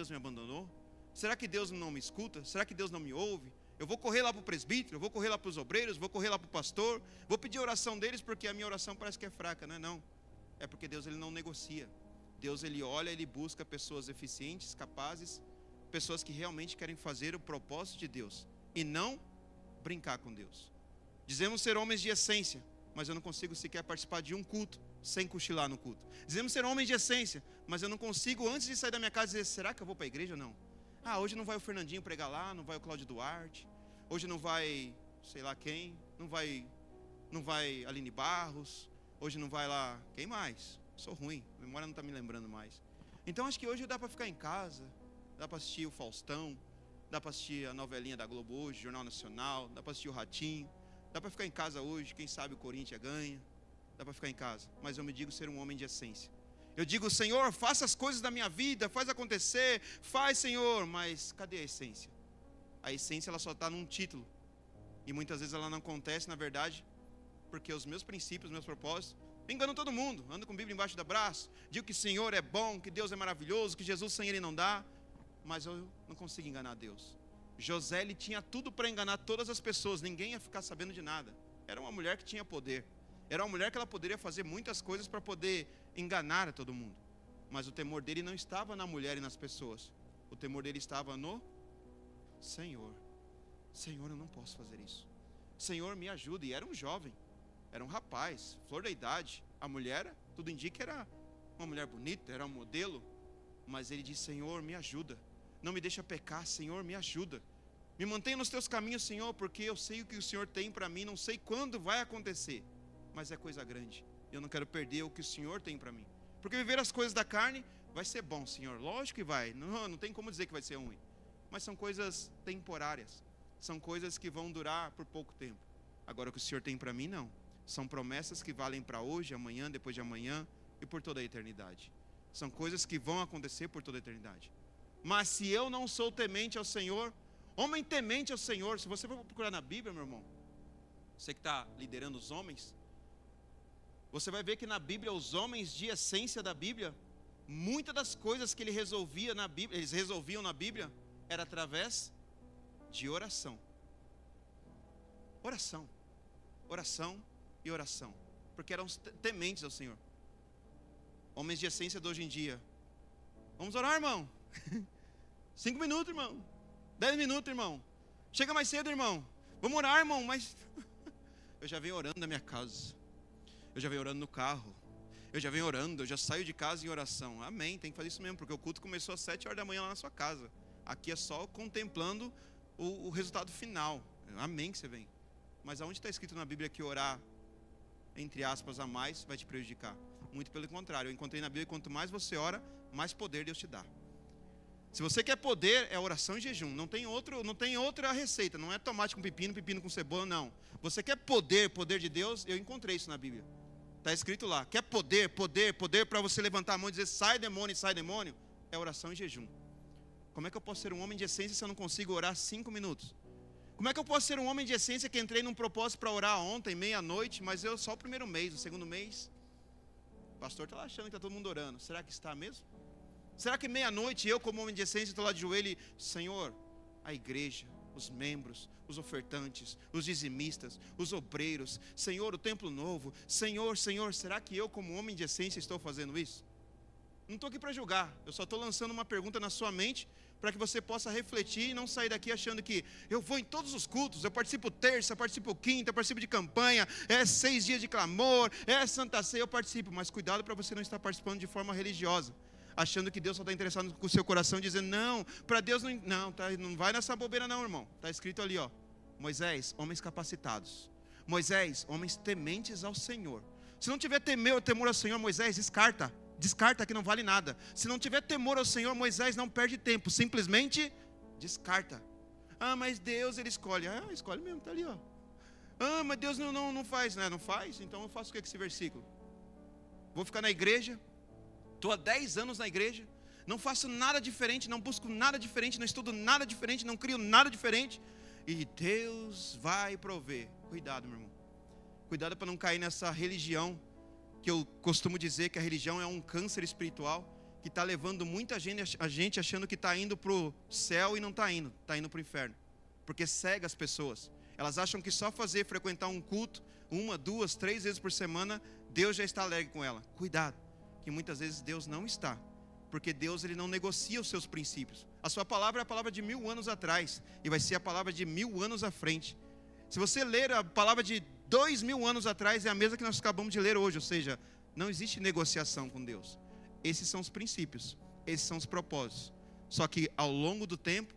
me abandonou? Será que Deus não me escuta? Será que Deus não me ouve? Eu vou correr lá para o presbítero, eu vou correr lá para os obreiros, vou correr lá para o pastor, vou pedir a oração deles, porque a minha oração parece que é fraca, não é não. É porque Deus, ele não negocia. Deus, ele olha, ele busca pessoas eficientes, capazes, pessoas que realmente querem fazer o propósito de Deus, e não brincar com Deus. Dizemos ser homens de essência, mas eu não consigo sequer participar de um culto sem cochilar no culto. Dizemos ser homens de essência, mas eu não consigo, antes de sair da minha casa, dizer, será que eu vou para a igreja ou não? Ah, hoje não vai o Fernandinho pregar lá, não vai o Cláudio Duarte, hoje não vai, sei lá quem, não vai Aline Barros, hoje não vai lá, quem mais? Sou ruim, a memória não está me lembrando mais. Então acho que hoje dá para ficar em casa, dá para assistir o Faustão, dá para assistir a novelinha da Globo hoje, Jornal Nacional, dá para assistir o Ratinho, dá para ficar em casa hoje, quem sabe o Corinthians ganha. Dá para ficar em casa, mas eu me digo ser um homem de essência. Eu digo, Senhor, faça as coisas da minha vida, faz acontecer, faz, Senhor, mas cadê a essência? A essência, ela só está num título, e muitas vezes ela não acontece, na verdade, porque os meus princípios, os meus propósitos, engano todo mundo, ando com a Bíblia embaixo do braço, digo que o Senhor é bom, que Deus é maravilhoso, que Jesus sem Ele não dá, mas eu não consigo enganar Deus. José, ele tinha tudo para enganar todas as pessoas, ninguém ia ficar sabendo de nada, era uma mulher que tinha poder. Era uma mulher que ela poderia fazer muitas coisas para poder enganar a todo mundo. Mas o temor dele não estava na mulher e nas pessoas. O temor dele estava no Senhor. Senhor, eu não posso fazer isso. Senhor, me ajuda. E era um jovem, era um rapaz, flor da idade. A mulher, tudo indica, era uma mulher bonita, era um modelo. Mas ele disse, Senhor, me ajuda. Não me deixa pecar, Senhor, me ajuda. Me mantenha nos teus caminhos, Senhor, porque eu sei o que o Senhor tem para mim, não sei quando vai acontecer. Mas é coisa grande, eu não quero perder o que o Senhor tem para mim, porque viver as coisas da carne Vai ser bom, Senhor. Lógico que vai. Não tem como dizer que vai ser ruim. Mas são coisas temporárias. São coisas que vão durar por pouco tempo. Agora, o que o Senhor tem para mim, não. São promessas que valem para hoje, amanhã, depois de amanhã e por toda a eternidade. São coisas que vão acontecer por toda a eternidade. Mas se eu não sou temente ao Senhor, homem temente ao Senhor, se você for procurar na Bíblia, meu irmão, você que está liderando os homens, você vai ver que na Bíblia, os homens de essência da Bíblia, muitas das coisas que eles resolviam na Bíblia, era através de oração. Oração. Oração e oração. Porque eram tementes ao Senhor. Homens de essência de hoje em dia. Vamos orar, irmão. 5 minutos, irmão. 10 minutos, irmão. Chega mais cedo, irmão. Vamos orar, irmão. Mas eu já venho orando na minha casa. Eu já venho orando no carro. Eu já venho orando. Eu já saio de casa em oração. Amém. Tem que fazer isso mesmo. Porque o culto começou às 7 horas da manhã lá na sua casa. Aqui é só contemplando o resultado final. Amém que você vem. Mas aonde está escrito na Bíblia que orar, entre aspas, a mais, vai te prejudicar? Muito pelo contrário. Eu encontrei na Bíblia que quanto mais você ora, mais poder Deus te dá. Se você quer poder, é oração e jejum. Não tem outra receita. Não é tomate com pepino, pepino com cebola, não. Você quer poder de Deus? Eu encontrei isso na Bíblia. Está escrito lá. Quer poder para você levantar a mão e dizer sai demônio? É oração e jejum. Como é que eu posso ser um homem de essência se eu não consigo orar 5 minutos? Como é que eu posso ser um homem de essência que entrei num propósito para orar ontem, meia-noite, mas eu só o primeiro mês, o segundo mês, o pastor está lá achando que está todo mundo orando. Será que está mesmo? Será que meia-noite eu, como homem de essência, estou lá de joelho e, Senhor, a igreja, os membros, os ofertantes, os dizimistas, os obreiros, Senhor, o templo novo, Senhor, será que eu, como homem de essência, estou fazendo isso? Não estou aqui para julgar, eu só estou lançando uma pergunta na sua mente, para que você possa refletir e não sair daqui achando que eu vou em todos os cultos, eu participo terça, eu participo quinta, eu participo de campanha, é 6 dias de clamor, é Santa Ceia, eu participo, mas cuidado para você não estar participando de forma religiosa, achando que Deus só está interessado com o seu coração, dizendo, não, para Deus não, não vai nessa bobeira não, irmão, está escrito ali, ó, Moisés, homens capacitados, Moisés, homens tementes ao Senhor. Se não tiver temor ao Senhor, Moisés, descarta que não vale nada. Se não tiver temor ao Senhor, Moisés não perde tempo, simplesmente descarta. Ah, mas Deus, Ele escolhe. Ah, escolhe mesmo, está ali, ó. Ah, mas Deus não faz, né? Não faz? Então eu faço o que com esse versículo? Vou ficar na igreja, estou há 10 anos na igreja, não faço nada diferente, não busco nada diferente, não estudo nada diferente, não crio nada diferente, e Deus vai prover. Cuidado, meu irmão. Cuidado para não cair nessa religião, que eu costumo dizer que a religião é um câncer espiritual, que está levando muita gente achando que está indo para o céu e não está indo para o inferno, porque cega as pessoas. Elas acham que só frequentar um culto, 1, 2, 3 vezes por semana, Deus já está alegre com ela. Cuidado, que muitas vezes Deus não está, porque Deus Ele não negocia os seus princípios. A sua palavra é a palavra de 1000 anos atrás, e vai ser a palavra de 1000 anos à frente. Se você ler a palavra de 2000 anos atrás, é a mesma que nós acabamos de ler hoje, ou seja, não existe negociação com Deus. Esses são os princípios, esses são os propósitos. Só que ao longo do tempo,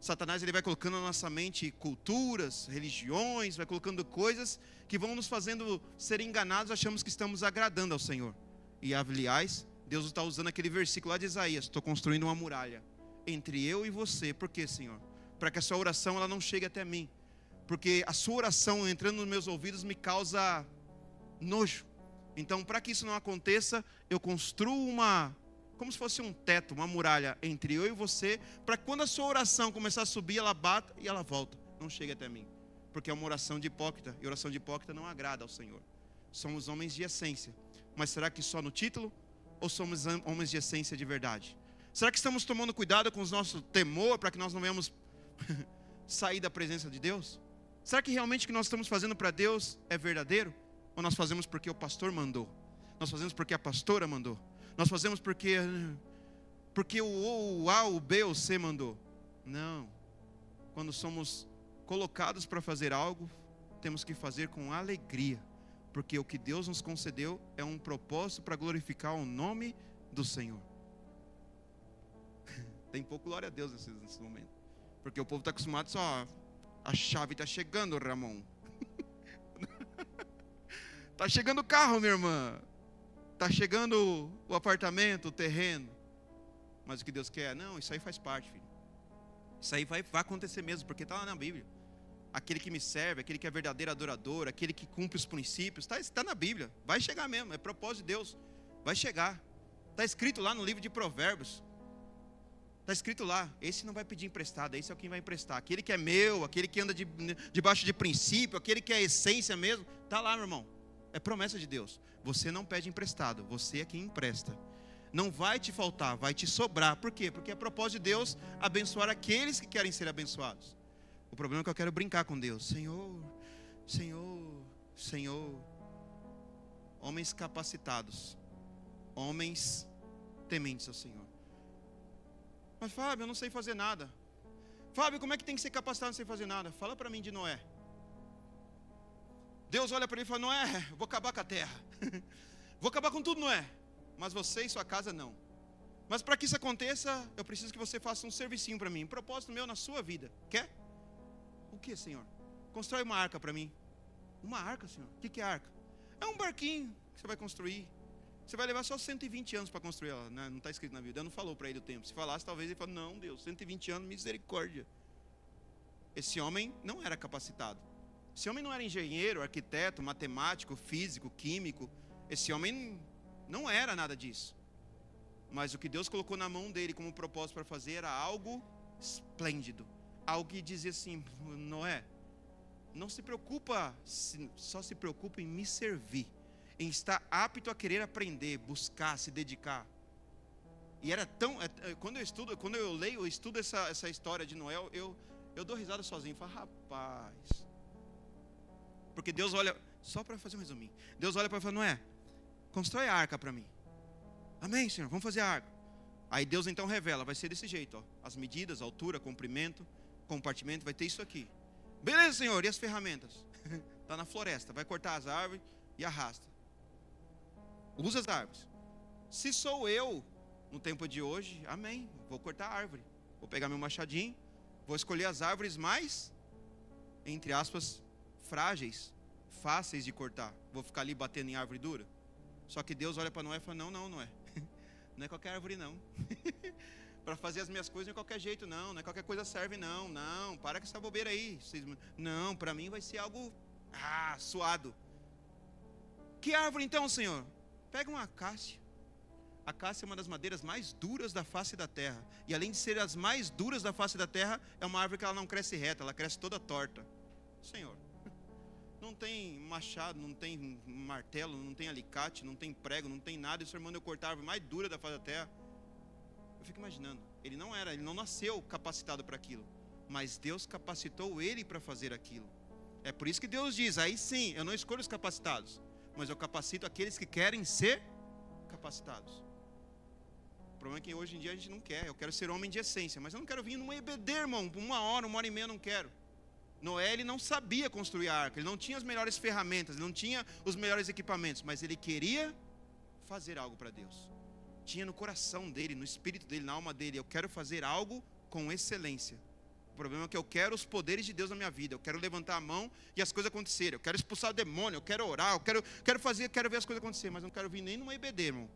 Satanás ele vai colocando na nossa mente culturas, religiões, vai colocando coisas que vão nos fazendo ser enganados, achamos que estamos agradando ao Senhor. E aliás, Deus está usando aquele versículo lá de Isaías, estou construindo uma muralha entre eu e você. Por quê, Senhor? Para que a sua oração ela não chegue até mim. Porque a sua oração entrando nos meus ouvidos me causa nojo. Então, para que isso não aconteça, eu construo como se fosse um teto, uma muralha entre eu e você, para que quando a sua oração começar a subir, ela bata e ela volta, não chegue até mim. Porque é uma oração de hipócrita, e oração de hipócrita não agrada ao Senhor. Somos homens de essência, mas será que só no título? Ou somos homens de essência de verdade? Será que estamos tomando cuidado com o nosso temor, para que nós não venhamos sair da presença de Deus? Será que realmente o que nós estamos fazendo para Deus é verdadeiro? Ou nós fazemos porque o pastor mandou? Nós fazemos porque a pastora mandou? Nós fazemos porque o A, o B ou o C mandou? Não. Quando somos colocados para fazer algo, temos que fazer com alegria. Porque o que Deus nos concedeu é um propósito para glorificar o nome do Senhor. Tem pouco glória a Deus nesse momento. Porque o povo está acostumado só... A chave está chegando, Ramon. Está chegando o carro, minha irmã. Está chegando o apartamento, o terreno. Mas o que Deus quer? Não, isso aí faz parte, filho. Isso aí vai acontecer mesmo, porque está lá na Bíblia. Aquele que me serve, aquele que é verdadeiro adorador, aquele que cumpre os princípios, está na Bíblia. Vai chegar mesmo, é propósito de Deus. Vai chegar. Está escrito lá no livro de Provérbios. Está escrito lá, esse não vai pedir emprestado, esse é quem vai emprestar. Aquele que é meu, aquele que anda debaixo de princípio, aquele que é a essência mesmo, está lá, meu irmão. É promessa de Deus. Você não pede emprestado, você é quem empresta. Não vai te faltar, vai te sobrar. Por quê? Porque é propósito de Deus abençoar aqueles que querem ser abençoados. O problema é que eu quero brincar com Deus. Senhor, Senhor, Senhor. Homens capacitados, homens tementes ao Senhor. Mas Fábio, eu não sei fazer nada. Fábio, como é que tem que ser capacitado sem fazer nada? Fala para mim de Noé. Deus olha para ele e fala: Noé, eu vou acabar com a terra. Vou acabar com tudo, Noé. Mas você e sua casa não. Mas para que isso aconteça, eu preciso que você faça um servicinho para mim. Um propósito meu na sua vida. Quer? O que, Senhor? Constrói uma arca para mim. Uma arca, Senhor? O que é arca? É um barquinho que você vai construir. Você vai levar só 120 anos para construir ela, né? Não está escrito na Bíblia. Deus não falou para ele o tempo. Se falasse, talvez ele falasse: não, Deus, 120 anos, misericórdia. Esse homem não era capacitado. Esse homem não era engenheiro, arquiteto, matemático, físico, químico. Esse homem não era nada disso. Mas o que Deus colocou na mão dele como propósito para fazer era algo esplêndido. Algo que dizia assim: Noé, não se preocupa, só se preocupa em me servir, em estar apto a querer aprender, buscar, se dedicar. E era tão... Quando eu leio, eu estudo essa história de Noé, eu dou risada sozinho. Falo: rapaz... Porque Deus olha... Só para fazer um resuminho. Deus olha para ele e fala: Noé, constrói a arca para mim. Amém, Senhor, vamos fazer a arca. Aí Deus então revela: vai ser desse jeito, ó. As medidas, altura, comprimento, compartimento, vai ter isso aqui. Beleza, Senhor, e as ferramentas? Está na floresta, vai cortar as árvores e arrasta. Usa as árvores. Se sou eu, no tempo de hoje, amém, vou cortar a árvore. Vou pegar meu machadinho, vou escolher as árvores mais, entre aspas, frágeis, fáceis de cortar. Vou ficar ali batendo em árvore dura. Só que Deus olha para Noé e fala: não é. Não é qualquer árvore não. Para fazer as minhas coisas não é qualquer jeito não. Não é qualquer coisa serve não. Não, para com essa bobeira aí. Não, para mim vai ser algo suado. Que árvore então, Senhor? Pega uma acácia. A acácia é uma das madeiras mais duras da face da terra. E além de ser as mais duras da face da terra, é uma árvore que ela não cresce reta, ela cresce toda torta. Senhor, não tem machado, não tem martelo, não tem alicate, não tem prego, não tem nada. E o Senhor manda eu cortar a árvore mais dura da face da terra. Eu fico imaginando, ele não nasceu capacitado para aquilo, mas Deus capacitou ele para fazer aquilo. É por isso que Deus diz: aí sim, eu não escolho os capacitados, mas eu capacito aqueles que querem ser capacitados. O problema é que hoje em dia a gente não quer. Eu quero ser homem de essência, mas eu não quero vir numa EBD, irmão, por uma hora e meia, eu não quero. Noé, ele não sabia construir a arca, ele não tinha as melhores ferramentas, ele não tinha os melhores equipamentos, mas ele queria fazer algo para Deus. Tinha no coração dele, no espírito dele, na alma dele: eu quero fazer algo com excelência. O problema é que eu quero os poderes de Deus na minha vida. Eu quero levantar a mão e as coisas acontecerem. Eu quero expulsar o demônio, eu quero orar, eu quero ver as coisas acontecer. Mas não quero vir nem numa EBD, irmão.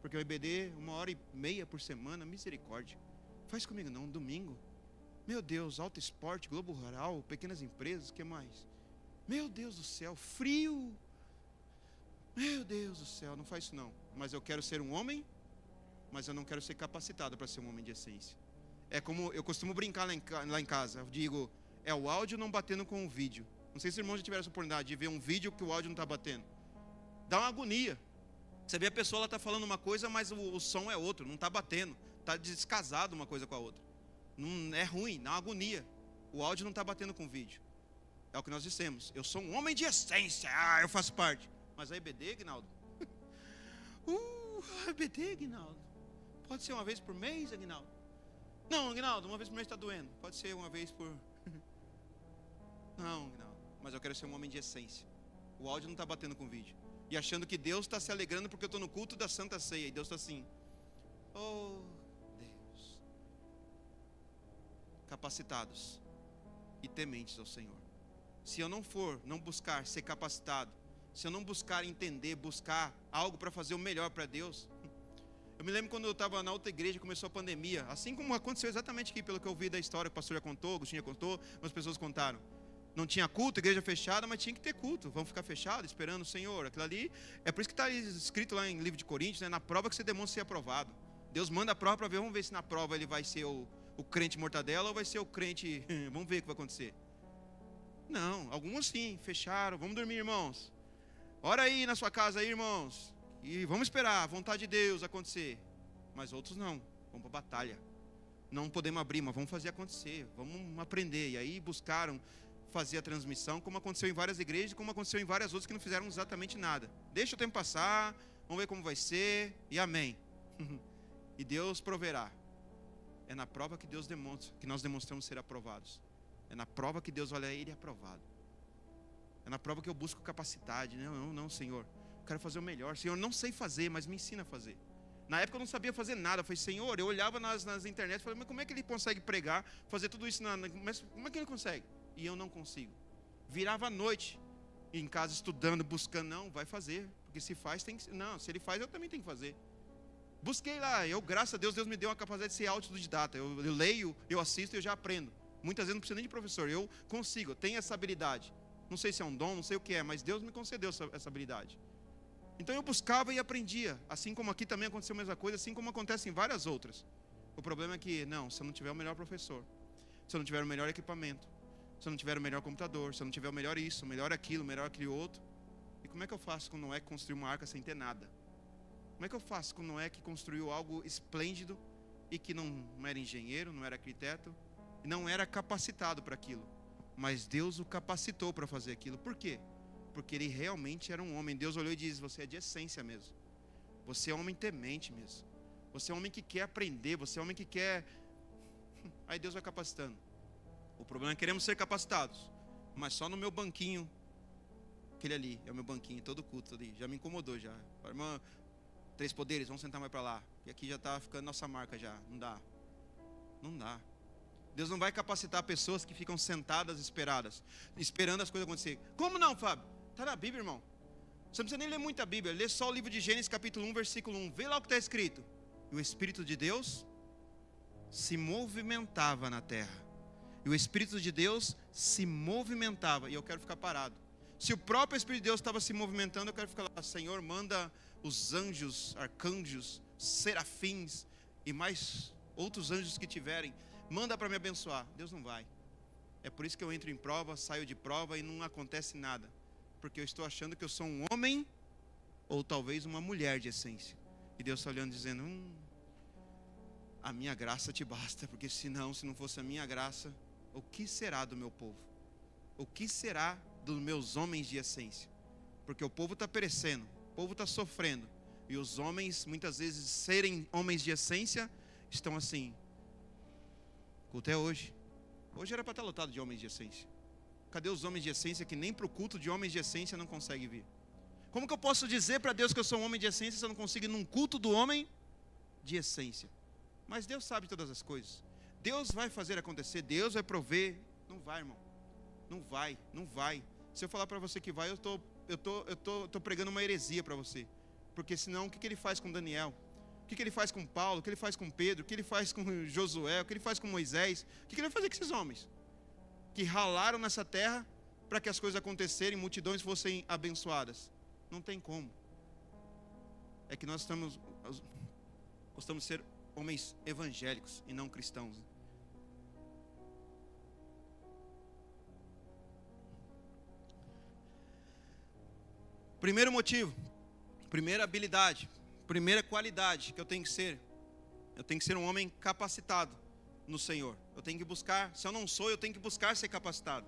Porque o EBD, 1h30 por semana, misericórdia. Faz comigo não, domingo. Meu Deus, Alto Esporte, Globo Rural, pequenas empresas, o que mais? Meu Deus do céu, frio. Meu Deus do céu, não faz isso não. Mas eu quero ser um homem, mas eu não quero ser capacitado para ser um homem de essência. É como eu costumo brincar lá em casa. Eu digo: é o áudio não batendo com o vídeo. Não sei se os irmãos já tiveram essa oportunidade de ver um vídeo que o áudio não está batendo. Dá uma agonia. Você vê a pessoa, ela está falando uma coisa, mas o som é outro, não está batendo. Está descasado uma coisa com a outra. Não, é ruim, dá uma agonia. O áudio não está batendo com o vídeo. É o que nós dissemos: eu sou um homem de essência, eu faço parte. Mas a EBD, Aguinaldo? A EBD, Aguinaldo? Pode ser uma vez por mês, Aguinaldo? Não, Aguinaldo, uma vez por mês está doendo. Pode ser uma vez por... Não, Aguinaldo, mas eu quero ser um homem de essência. O áudio não está batendo com o vídeo. E achando que Deus está se alegrando porque eu estou no culto da Santa Ceia. E Deus está assim: oh, Deus. Capacitados e tementes ao Senhor. Se eu não buscar ser capacitado, se eu não buscar entender, buscar algo para fazer o melhor para Deus, Eu me lembro quando eu estava na outra igreja, começou a pandemia, assim como aconteceu exatamente aqui, pelo que eu vi da história, que o pastor já contou, o Agostinho já contou, umas pessoas contaram. Não tinha culto, igreja fechada, mas tinha que ter culto. Vamos ficar fechados, esperando o Senhor. Aquilo ali, é por isso que está escrito lá em livro de Coríntios, né, na prova que você demonstra ser aprovado. Deus manda a prova para ver, vamos ver se na prova ele vai ser o crente mortadela ou vai ser o crente, vamos ver o que vai acontecer. Não, alguns sim, fecharam, vamos dormir, irmãos. Ora aí na sua casa aí, irmãos. E vamos esperar a vontade de Deus acontecer. Mas outros não, vamos para a batalha. Não podemos abrir, mas vamos fazer acontecer. Vamos aprender. E aí buscaram fazer a transmissão, como aconteceu em várias igrejas, como aconteceu em várias outras que não fizeram exatamente nada. Deixa o tempo passar, vamos ver como vai ser, e amém. E Deus proverá. É na prova que Deus demonstra, que nós demonstramos ser aprovados. É na prova que Deus olha ele aprovado. É na prova que eu busco capacidade. Não, Senhor, eu quero fazer o melhor. Senhor, não sei fazer, mas me ensina a fazer. Na época eu não sabia fazer nada. Eu falei, Senhor, eu olhava nas internet e falei, mas como é que ele consegue pregar, fazer tudo isso? Como é que ele consegue? E eu não consigo. Virava à noite, em casa estudando, buscando. Não, vai fazer. Porque se faz, tem que... Não, se ele faz, eu também tenho que fazer. Busquei lá. Graças a Deus, Deus me deu uma capacidade de ser autodidata. Eu leio, eu assisto e eu já aprendo. Muitas vezes não preciso nem de professor. Eu consigo, eu tenho essa habilidade. Não sei se é um dom, não sei o que é, mas Deus me concedeu essa habilidade. Então eu buscava e aprendia. Assim como aqui também aconteceu a mesma coisa, assim como acontece em várias outras. O problema é que, se eu não tiver o melhor professor, se eu não tiver o melhor equipamento, se eu não tiver o melhor computador, se eu não tiver o melhor isso, o melhor aquilo, o melhor aquele outro, e como é que eu faço com Noé que construiu uma arca sem ter nada? Como é que eu faço com Noé que construiu algo esplêndido e que não era engenheiro, não era arquiteto, e não era capacitado para aquilo? Mas Deus o capacitou para fazer aquilo. Por quê? Porque ele realmente era um homem. Deus olhou e disse, você é de essência mesmo. Você é um homem temente mesmo. Você é um homem que quer aprender, você é um homem que quer... Aí Deus vai capacitando. O problema é que queremos ser capacitados, mas só no meu banquinho. Aquele ali, é o meu banquinho, todo culto ali. Já me incomodou já. Irmã, 3 poderes, vamos sentar mais para lá. E aqui já está ficando nossa marca já. Não dá. Não dá. Deus não vai capacitar pessoas que ficam sentadas esperando as coisas acontecerem. Como não, Fábio? Está na Bíblia, irmão. Você não precisa nem ler muita Bíblia. Lê só o livro de Gênesis capítulo 1, versículo 1. Vê lá o que está escrito. E o Espírito de Deus se movimentava na terra. E o Espírito de Deus se movimentava. E eu quero ficar parado. Se o próprio Espírito de Deus estava se movimentando, eu quero ficar lá. Senhor, manda os anjos, arcanjos, serafins e mais outros anjos que tiverem. Manda para me abençoar. Deus não vai. É por isso que eu entro em prova, saio de prova e não acontece nada. Porque eu estou achando que eu sou um homem ou talvez uma mulher de essência. E Deus está olhando dizendo, a minha graça te basta. Porque se não fosse a minha graça, o que será do meu povo? O que será dos meus homens de essência? Porque o povo está perecendo, o povo está sofrendo. E os homens, muitas vezes, serem homens de essência, estão assim. O culto é hoje. Hoje era para estar lotado de homens de essência. Cadê os homens de essência que nem para o culto de homens de essência não conseguem vir? Como que eu posso dizer para Deus que eu sou um homem de essência se eu não consigo ir num culto do homem de essência? Mas Deus sabe todas as coisas. Deus vai fazer acontecer, Deus vai prover. Não vai, irmão. Não vai. Se eu falar para você que vai, eu tô pregando uma heresia para você. Porque senão, o que ele faz com Daniel? O que ele faz com Paulo? O que ele faz com Pedro? O que ele faz com Josué? O que ele faz com Moisés? O que ele vai fazer com esses homens? Que ralaram nessa terra para que as coisas acontecerem, multidões fossem abençoadas. Não tem como. É que nós gostamos de ser homens evangélicos e não cristãos. Primeiro motivo, primeira habilidade, primeira qualidade que eu tenho que ser um homem capacitado no Senhor. Eu tenho que buscar, se eu não sou, eu tenho que buscar ser capacitado.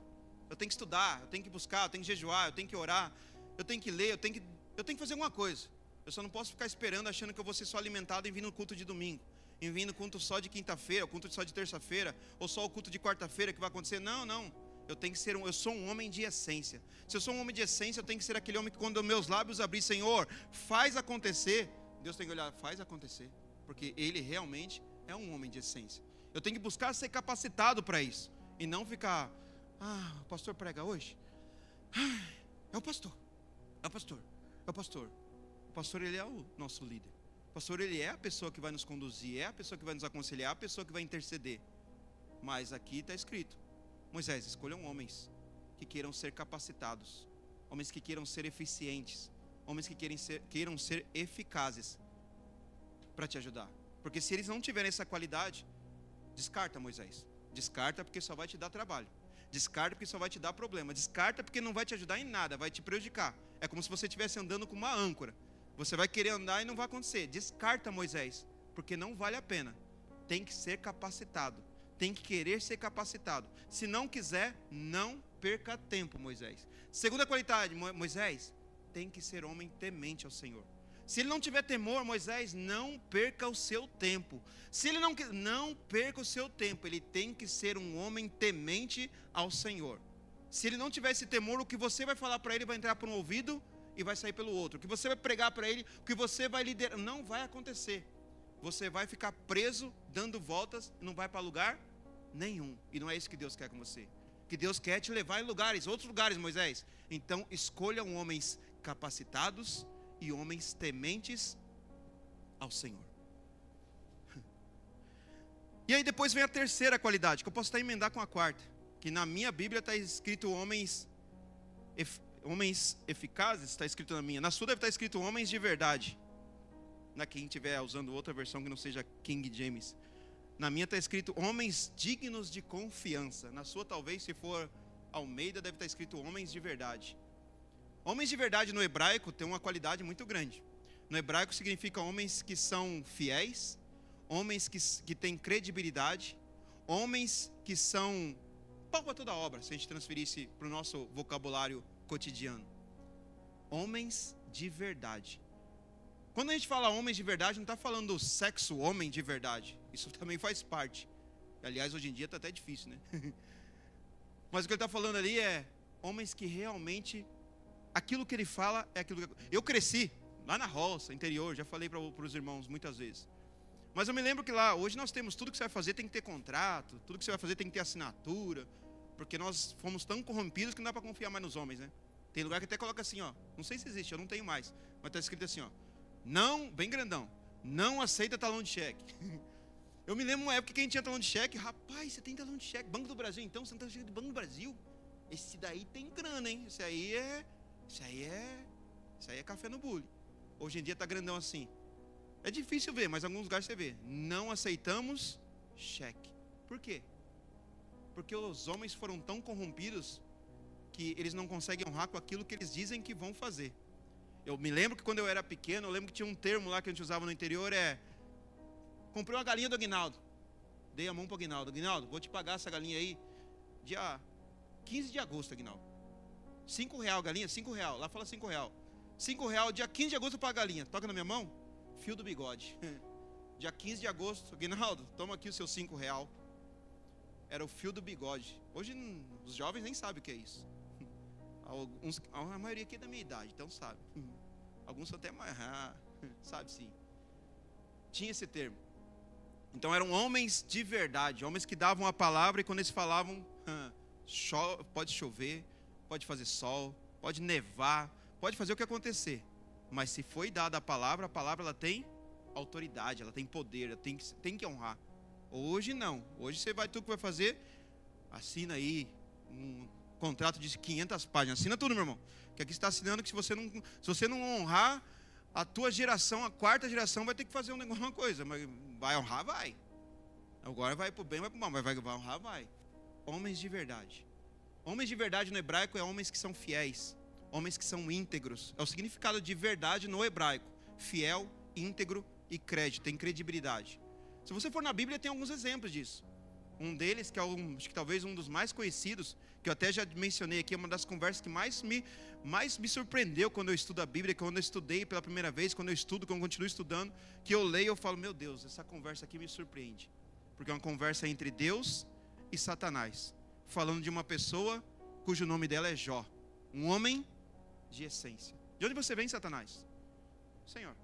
Eu tenho que estudar, eu tenho que buscar, eu tenho que jejuar, eu tenho que orar, eu tenho que ler, eu tenho que fazer alguma coisa. Eu só não posso ficar esperando, achando que eu vou ser só alimentado em vir no culto de domingo, em vir no culto só de quinta-feira, o culto só de terça-feira, ou só o culto de quarta-feira que vai acontecer. Não. Eu sou um homem de essência. Se eu sou um homem de essência, eu tenho que ser aquele homem que quando meus lábios abrir, Senhor, faz acontecer. Deus tem que olhar, faz acontecer. Porque Ele realmente é um homem de essência. Eu tenho que buscar ser capacitado para isso. E não ficar, o pastor prega hoje? É o pastor. O pastor, ele é o nosso líder. Pastor, ele é a pessoa que vai nos conduzir, é a pessoa que vai nos aconselhar, é a pessoa que vai interceder. Mas aqui está escrito: Moisés, escolham homens que queiram ser capacitados, homens que queiram ser eficientes, homens que queiram ser eficazes para te ajudar. Porque se eles não tiverem essa qualidade, descarta, Moisés. Descarta, porque só vai te dar trabalho. Descarta, porque só vai te dar problema. Descarta, porque não vai te ajudar em nada, vai te prejudicar. É como se você estivesse andando com uma âncora. Você vai querer andar e não vai acontecer. Descarta, Moisés, porque não vale a pena. Tem que ser capacitado. Tem que querer ser capacitado. Se não quiser, não perca tempo, Moisés. Segunda qualidade, Moisés, tem que ser homem temente ao Senhor. Se ele não tiver temor, Moisés, não perca o seu tempo. Se ele não perca o seu tempo, ele tem que ser um homem temente ao Senhor. Se ele não tiver esse temor, o que você vai falar para ele vai entrar por um ouvido e vai sair pelo outro. O que você vai pregar para ele, o que você vai liderar, não vai acontecer. Você vai ficar preso, dando voltas, e não vai para lugar nenhum. E não é isso que Deus quer com você. Que Deus quer te levar em lugares, outros lugares, Moisés. Então, escolham homens capacitados e homens tementes ao Senhor. E aí depois vem a terceira qualidade, que eu posso até emendar com a quarta, que na minha Bíblia está escrito homens eficazes, está escrito na minha. Na sua deve estar escrito homens de verdade. Na quem estiver usando outra versão que não seja King James. Na minha está escrito homens dignos de confiança. Na sua, talvez, se for Almeida, deve estar escrito homens de verdade. Homens de verdade no hebraico tem uma qualidade muito grande. No hebraico significa homens que são fiéis, homens que têm credibilidade, homens que são pau para toda obra, se a gente transferisse para o nosso vocabulário cotidiano. Homens de verdade. Quando a gente fala homens de verdade, não está falando do sexo homem de verdade. Isso também faz parte. Aliás, hoje em dia está até difícil, né? Mas o que ele está falando ali é homens que realmente, aquilo que ele fala é aquilo que... Eu cresci lá na roça, interior, já falei para os irmãos muitas vezes. Mas eu me lembro que lá, hoje nós temos tudo que você vai fazer tem que ter contrato, tudo que você vai fazer tem que ter assinatura, porque nós fomos tão corrompidos que não dá para confiar mais nos homens, né? Tem lugar que até coloca assim, ó, não sei se existe, eu não tenho mais, mas está escrito assim, ó, não, bem grandão, não aceita talão de cheque. Eu me lembro uma época que a gente tinha talão de cheque, rapaz, você tem talão de cheque, Banco do Brasil então, você não tem talão de cheque do Banco do Brasil? Esse daí tem grana, hein? Isso aí é café no bule. Hoje em dia está grandão assim. É difícil ver, mas em alguns lugares você vê. Não aceitamos cheque. Por quê? Porque os homens foram tão corrompidos que eles não conseguem honrar com aquilo que eles dizem que vão fazer. Eu me lembro que quando eu era pequeno, eu lembro que tinha um termo lá que a gente usava no interior, comprei uma galinha do Aguinaldo. Dei a mão para o Aguinaldo. Aguinaldo, vou te pagar essa galinha aí dia 15 de agosto, Aguinaldo. R$5 galinha, R$5. Lá fala R$5. R$5, dia 15 de agosto eu pago a galinha. Toca na minha mão? Fio do bigode. Dia 15 de agosto, Aguinaldo, toma aqui o seu R$5. Era o fio do bigode. Hoje os jovens nem sabem o que é isso. A maioria aqui é da minha idade, então sabe. Alguns são até mais, sabe sim. Tinha esse termo. Então eram homens de verdade, homens que davam a palavra e quando eles falavam, pode chover, pode fazer sol, pode nevar, pode fazer o que acontecer. Mas se foi dada a palavra ela tem autoridade, ela tem poder, ela tem que honrar. Hoje não. Hoje você vai, tudo que vai fazer, assina aí um contrato de 500 páginas. Assina tudo, meu irmão. Que aqui está assinando que se você não honrar, a tua geração, a quarta geração vai ter que fazer uma coisa. Mas vai honrar, vai. Agora vai para o bem, vai para o mal. Mas vai honrar, vai. Homens de verdade. Homens de verdade no hebraico é homens que são fiéis. Homens que são íntegros. É o significado de verdade no hebraico. Fiel, íntegro e crédito. Tem credibilidade. Se você for na Bíblia, tem alguns exemplos disso. Um deles, que é acho que talvez um dos mais conhecidos, que eu até já mencionei aqui, é uma das conversas que mais me surpreendeu quando eu estudo a Bíblia, quando eu estudei pela primeira vez, quando eu continuo estudando, que eu leio, eu falo, meu Deus, essa conversa aqui me surpreende. Porque é uma conversa entre Deus e Satanás. Falando de uma pessoa cujo nome dela é Jó. Um homem de essência. De onde você vem, Satanás? Senhor.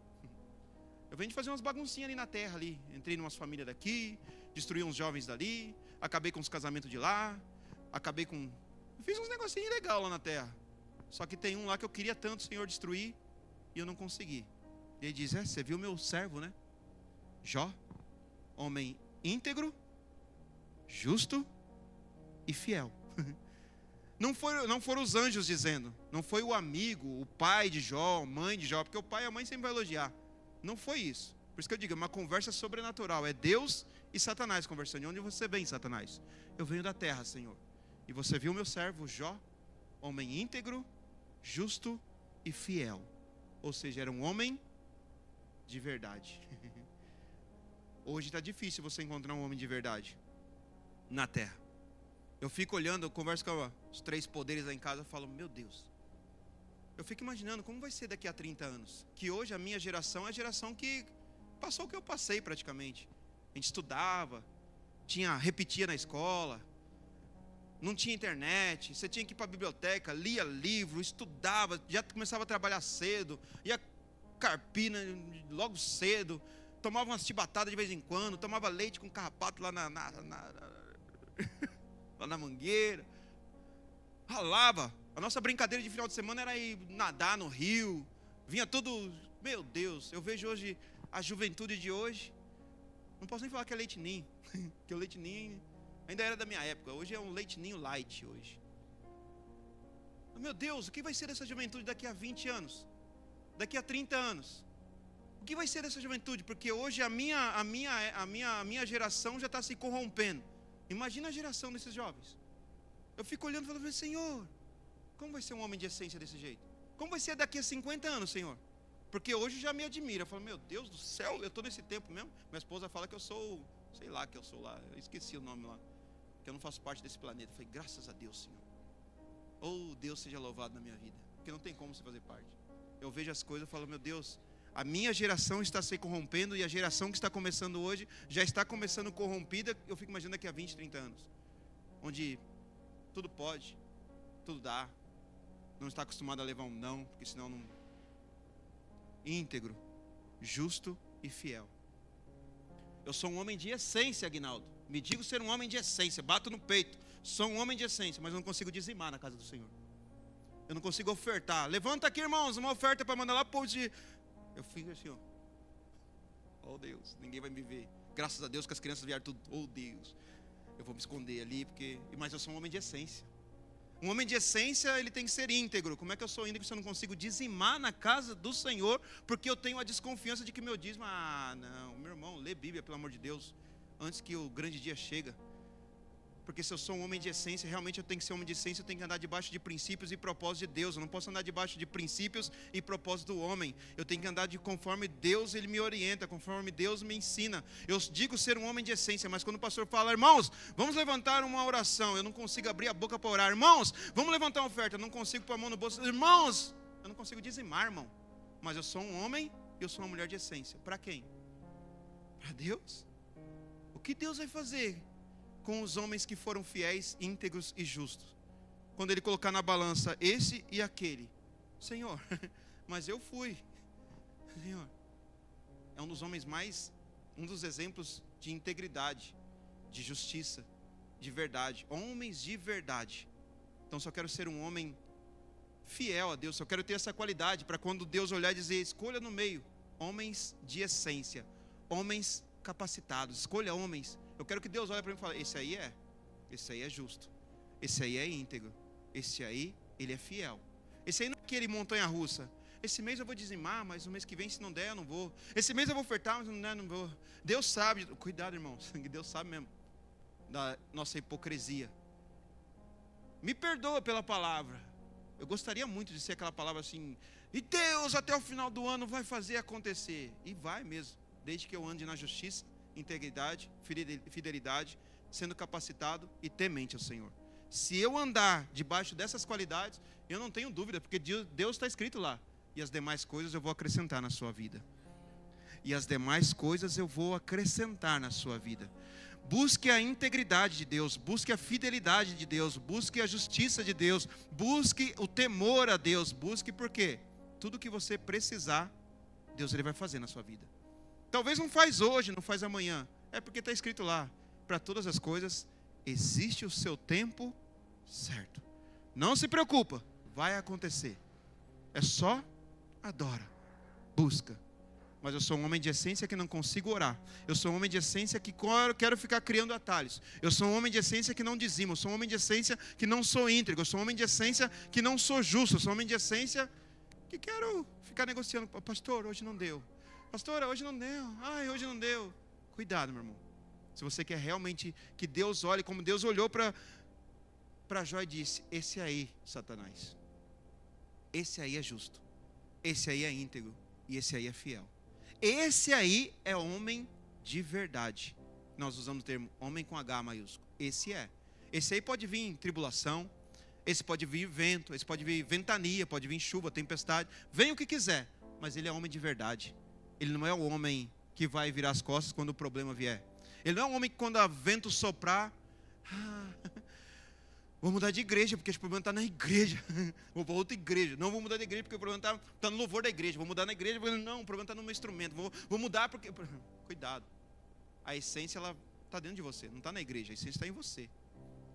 Eu venho de fazer umas baguncinhas ali na terra, ali. Entrei em umas famílias daqui, destruí uns jovens dali, acabei com os casamentos de lá, fiz uns negocinhos legais lá na terra. Só que tem um lá que eu queria tanto, Senhor, destruir, e eu não consegui. E ele diz, você viu meu servo, né? Jó, homem íntegro, justo e fiel. Não foram os anjos dizendo, não foi o amigo, o pai de Jó, a mãe de Jó, porque o pai e a mãe sempre vai elogiar. Não foi isso. Por isso que eu digo, é uma conversa sobrenatural. É Deus e Satanás conversando. De onde você vem, Satanás? Eu venho da terra, Senhor. E você viu meu servo Jó, homem íntegro, justo e fiel. Ou seja, era um homem de verdade. Hoje está difícil você encontrar um homem de verdade na terra. Eu fico olhando, eu converso com os 3 poderes lá em casa, eu falo, meu Deus. Eu fico imaginando como vai ser daqui a 30 anos. Que hoje a minha geração é a geração que passou o que eu passei praticamente. A gente estudava, repetia na escola, não tinha internet, você tinha que ir para a biblioteca, lia livro, estudava, já começava a trabalhar cedo, ia carpir logo cedo, tomava umas chibatadas de vez em quando, tomava leite com carrapato lá lá na mangueira, ralava. A nossa brincadeira de final de semana era ir nadar no rio, vinha tudo, meu Deus, eu vejo hoje a juventude de hoje, não posso nem falar que é leite ninho, porque o leite ninho ainda era da minha época, hoje é um leite ninho light hoje. Meu Deus, o que vai ser dessa juventude daqui a 20 anos? Daqui a 30 anos? O que vai ser dessa juventude? Porque hoje a minha geração já está se corrompendo. Imagina a geração desses jovens. Eu fico olhando e falando, Senhor, como vai ser um homem de essência desse jeito? Como vai ser daqui a 50 anos, Senhor? Porque hoje já me admira. Eu falo, meu Deus do céu, eu estou nesse tempo mesmo. Minha esposa fala que eu sou, sei lá que eu sou lá. Eu esqueci o nome lá. Que eu não faço parte desse planeta. Eu falei, graças a Deus, Senhor. Oh, Deus seja louvado na minha vida. Porque não tem como você fazer parte. Eu vejo as coisas e falo, meu Deus, a minha geração está se corrompendo e a geração que está começando hoje já está começando corrompida. Eu fico imaginando daqui a 20, 30 anos. Onde tudo pode, tudo dá. Não está acostumado a levar um não, porque senão não... Íntegro, justo e fiel. Eu sou um homem de essência, Aguinaldo. Me digo ser um homem de essência, bato no peito. Sou um homem de essência, mas eu não consigo dizimar na casa do Senhor. Eu não consigo ofertar. Levanta aqui, irmãos, uma oferta para mandar lá para o de... Eu fico assim, ó. Oh Deus, ninguém vai me ver. Graças a Deus que as crianças vieram tudo. Oh Deus, eu vou me esconder ali, mas eu sou um homem de essência. Um homem de essência, ele tem que ser íntegro. Como é que eu sou íntegro se eu não consigo dizimar na casa do Senhor? Porque eu tenho a desconfiança de que meu dízimo... não, meu irmão, lê Bíblia, pelo amor de Deus, antes que o grande dia chega. Porque se eu sou um homem de essência, realmente eu tenho que ser um homem de essência, eu tenho que andar debaixo de princípios e propósitos de Deus. Eu não posso andar debaixo de princípios e propósitos do homem. Eu tenho que andar conforme Deus ele me orienta, conforme Deus me ensina. Eu digo ser um homem de essência, mas quando o pastor fala, irmãos, vamos levantar uma oração, eu não consigo abrir a boca para orar. Irmãos, vamos levantar uma oferta, eu não consigo pôr a mão no bolso. Irmãos, eu não consigo dizimar, irmão. Mas eu sou um homem e eu sou uma mulher de essência. Para quem? Para Deus. O que Deus vai fazer com os homens que foram fiéis, íntegros e justos? Quando ele colocar na balança esse e aquele, Senhor, mas eu fui, Senhor, é um dos homens um dos exemplos de integridade, de justiça, de verdade, homens de verdade. Então só quero ser um homem fiel a Deus, só quero ter essa qualidade, para quando Deus olhar e dizer, escolha no meio, homens de essência, homens capacitados, escolha homens. Eu quero que Deus olhe para mim e fale, esse aí é justo, esse aí é íntegro, esse aí, ele é fiel. Esse aí não é aquele montanha-russa. Esse mês eu vou dizimar, mas no mês que vem, se não der, eu não vou. Esse mês eu vou ofertar, mas se não der, eu não vou. Deus sabe, cuidado, irmãos, Deus sabe mesmo da nossa hipocrisia. Me perdoa pela palavra. Eu gostaria muito de ser aquela palavra assim, e Deus até o final do ano vai fazer acontecer. E vai mesmo, desde que eu ande na justiça, integridade, fidelidade, sendo capacitado e temente ao Senhor. Se eu andar debaixo dessas qualidades, eu não tenho dúvida, porque Deus está escrito lá. E as demais coisas eu vou acrescentar na sua vida. E as demais coisas eu vou acrescentar na sua vida. Busque a integridade de Deus, busque a fidelidade de Deus, busque a justiça de Deus, busque o temor a Deus, busque por quê? Tudo que você precisar, Deus ele vai fazer na sua vida. Talvez não faz hoje, não faz amanhã. É porque está escrito lá. Para todas as coisas, existe o seu tempo certo. Não se preocupa, vai acontecer. É só adora, busca, Mas eu sou um homem de essência que não consigo orar. Eu sou um homem de essência que quero ficar criando atalhos. Eu sou um homem de essência que não dizimo. Eu sou um homem de essência que não sou íntegro. Eu sou um homem de essência que não sou justo. Eu sou um homem de essência que quero ficar negociando. Pastor, hoje não deu. Pastora, hoje não deu. Ai, hoje não deu. Cuidado, meu irmão. Se você quer realmente que Deus olhe como Deus olhou para Jó e disse: esse aí, Satanás, esse aí é justo. Esse aí é íntegro. E esse aí é fiel. Esse aí é homem de verdade. Nós usamos o termo homem com H maiúsculo. Esse é. Esse aí pode vir tribulação, esse pode vir vento, esse pode vir ventania, pode vir chuva, tempestade. Vem o que quiser, mas ele é homem de verdade. Ele não é o homem que vai virar as costas quando o problema vier. Ele não é um homem que quando o vento soprar, vou mudar de igreja, porque esse problema está na igreja. Vou para outra igreja. Não vou mudar de igreja, porque o problema está no louvor da igreja. Vou mudar na igreja, porque não, o problema está no meu instrumento. Vou mudar porque... Cuidado. A essência, ela está dentro de você, não está na igreja. A essência está em você.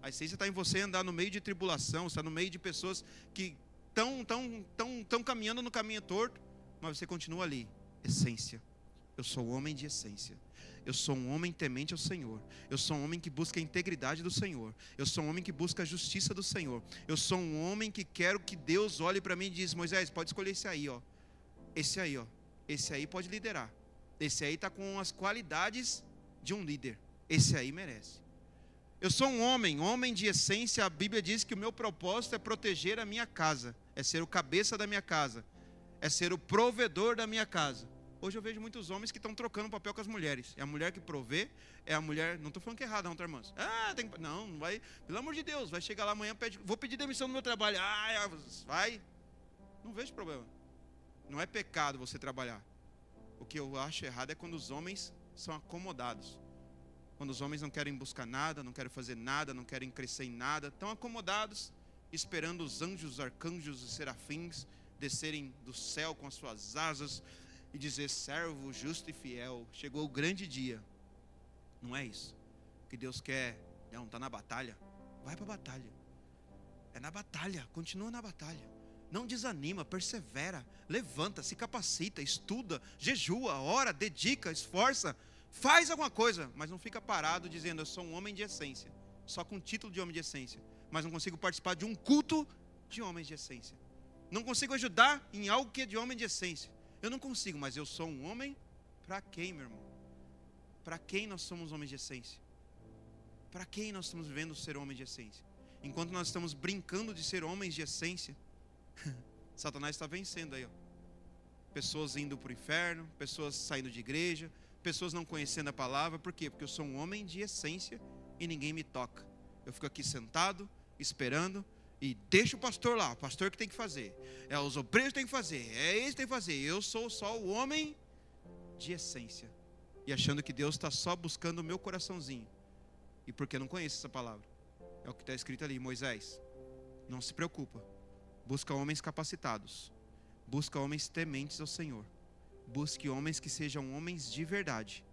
A essência está em você andar no meio de tribulação, está no meio de pessoas que estão caminhando no caminho torto, mas você continua ali. Essência. Eu sou homem de essência. Eu sou um homem temente ao Senhor. Eu sou um homem que busca a integridade do Senhor. Eu sou um homem que busca a justiça do Senhor. Eu sou um homem que quero que Deus olhe para mim e diz: Moisés, pode escolher esse aí, ó. Esse aí, ó. Esse aí pode liderar. Esse aí está com as qualidades de um líder. Esse aí merece. Eu sou um homem de essência. A Bíblia diz que o meu propósito é proteger a minha casa. É ser o cabeça da minha casa. É ser o provedor da minha casa. Hoje eu vejo muitos homens que estão trocando papel com as mulheres. É a mulher que provê, é a mulher... Não estou falando que é errado, não, tá, irmãs? Não vai... Pelo amor de Deus, vai chegar lá amanhã, vou pedir demissão do meu trabalho. Vai. Não vejo problema. Não é pecado você trabalhar. O que eu acho errado é quando os homens são acomodados. Quando os homens não querem buscar nada, não querem fazer nada, não querem crescer em nada. Estão acomodados, esperando os anjos, os arcanjos, os serafins descerem do céu com as suas asas e dizer: servo justo e fiel, chegou o grande dia. Não é isso. O que Deus quer, não, está na batalha, vai para a batalha. É na batalha, continua na batalha. Não desanima, persevera, levanta, se capacita, estuda, jejua, ora, dedica, esforça, faz alguma coisa, mas não fica parado dizendo: eu sou um homem de essência, só com título de homem de essência, mas não consigo participar de um culto de homens de essência. Não consigo ajudar em algo que é de homem de essência. Eu não consigo, mas eu sou um homem para quem, meu irmão? Para quem nós somos homens de essência? Para quem nós estamos vivendo ser homem de essência? Enquanto nós estamos brincando de ser homens de essência, Satanás está vencendo aí, ó. Pessoas indo para o inferno, pessoas saindo de igreja, pessoas não conhecendo a palavra. Por quê? Porque eu sou um homem de essência e ninguém me toca. Eu fico aqui sentado, esperando, e deixa o pastor lá, o pastor que tem que fazer. É os obreiros que tem que fazer, é esse que tem que fazer. Eu sou só o homem de essência. E achando que Deus está só buscando o meu coraçãozinho. E porque eu não conheço essa palavra. É o que está escrito ali: Moisés, não se preocupa. Busca homens capacitados. Busca homens tementes ao Senhor. Busque homens que sejam homens de verdade.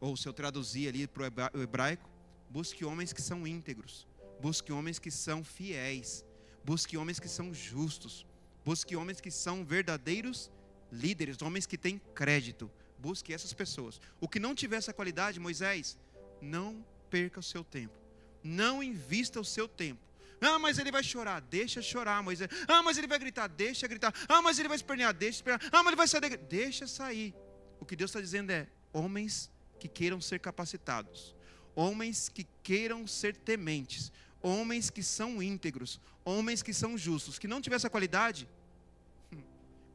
Ou se eu traduzir ali para o hebraico, busque homens que são íntegros. Busque homens que são fiéis. Busque homens que são justos. Busque homens que são verdadeiros líderes, homens que têm crédito. Busque essas pessoas. O que não tiver essa qualidade, Moisés, não perca o seu tempo. Não invista o seu tempo. Mas ele vai chorar, deixa chorar, Moisés. Mas ele vai gritar, deixa gritar. Mas ele vai espernear, deixa espernear. Mas ele vai sair da igreja, deixa sair. O que Deus está dizendo é: homens que queiram ser capacitados, homens que queiram ser tementes, homens que são íntegros, homens que são justos. Que não tiver essa qualidade,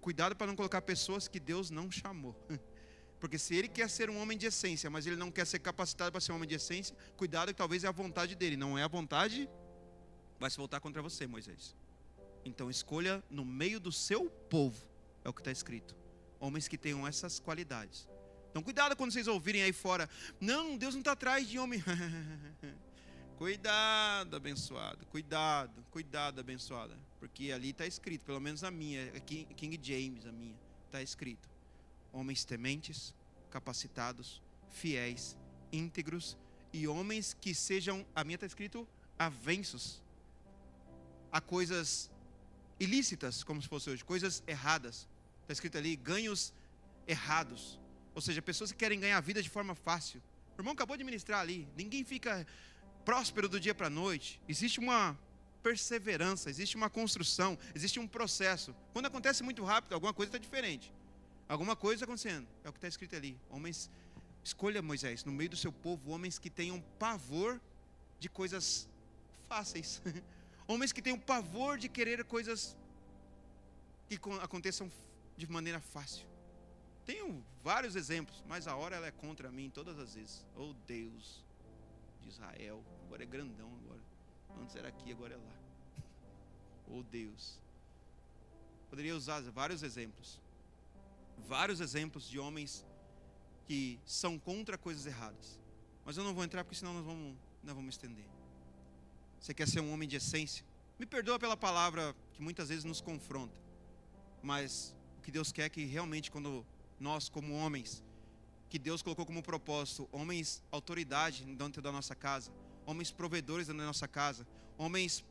cuidado para não colocar pessoas que Deus não chamou. Porque se ele quer ser um homem de essência, mas ele não quer ser capacitado para ser um homem de essência, cuidado que talvez é a vontade dele. Não é a vontade, vai se voltar contra você, Moisés. Então escolha no meio do seu povo, é o que está escrito, homens que tenham essas qualidades. Então cuidado quando vocês ouvirem aí fora: não, Deus não está atrás de homem. Cuidado, abençoado, cuidado, abençoada. Porque ali está escrito, pelo menos a minha, King James, a minha, está escrito: homens tementes, capacitados, fiéis, íntegros e homens que sejam, a minha está escrito, avenços a coisas ilícitas, como se fosse hoje, coisas erradas. Está escrito ali: ganhos errados. Ou seja, pessoas que querem ganhar a vida de forma fácil. O irmão acabou de ministrar ali. Ninguém fica próspero do dia para a noite. Existe uma perseverança, existe uma construção, existe um processo. Quando acontece muito rápido, alguma coisa está diferente. Alguma coisa acontecendo. É o que está escrito ali. Homens, escolha, Moisés, no meio do seu povo, homens que tenham pavor de coisas fáceis. Homens que tenham pavor de querer coisas que aconteçam de maneira fácil. Tenho vários exemplos, mas a hora ela é contra mim todas as vezes. Oh Deus de Israel, agora é grandão agora. Antes era aqui, agora é lá. Oh Deus. Poderia usar vários exemplos. Vários exemplos de homens que são contra coisas erradas. Mas eu não vou entrar porque senão nós vamos estender. Você quer ser um homem de essência? Me perdoa pela palavra que muitas vezes nos confronta. Mas o que Deus quer é que realmente quando nós como homens, que Deus colocou como propósito, homens autoridade dentro da nossa casa, homens provedores dentro da nossa casa, homens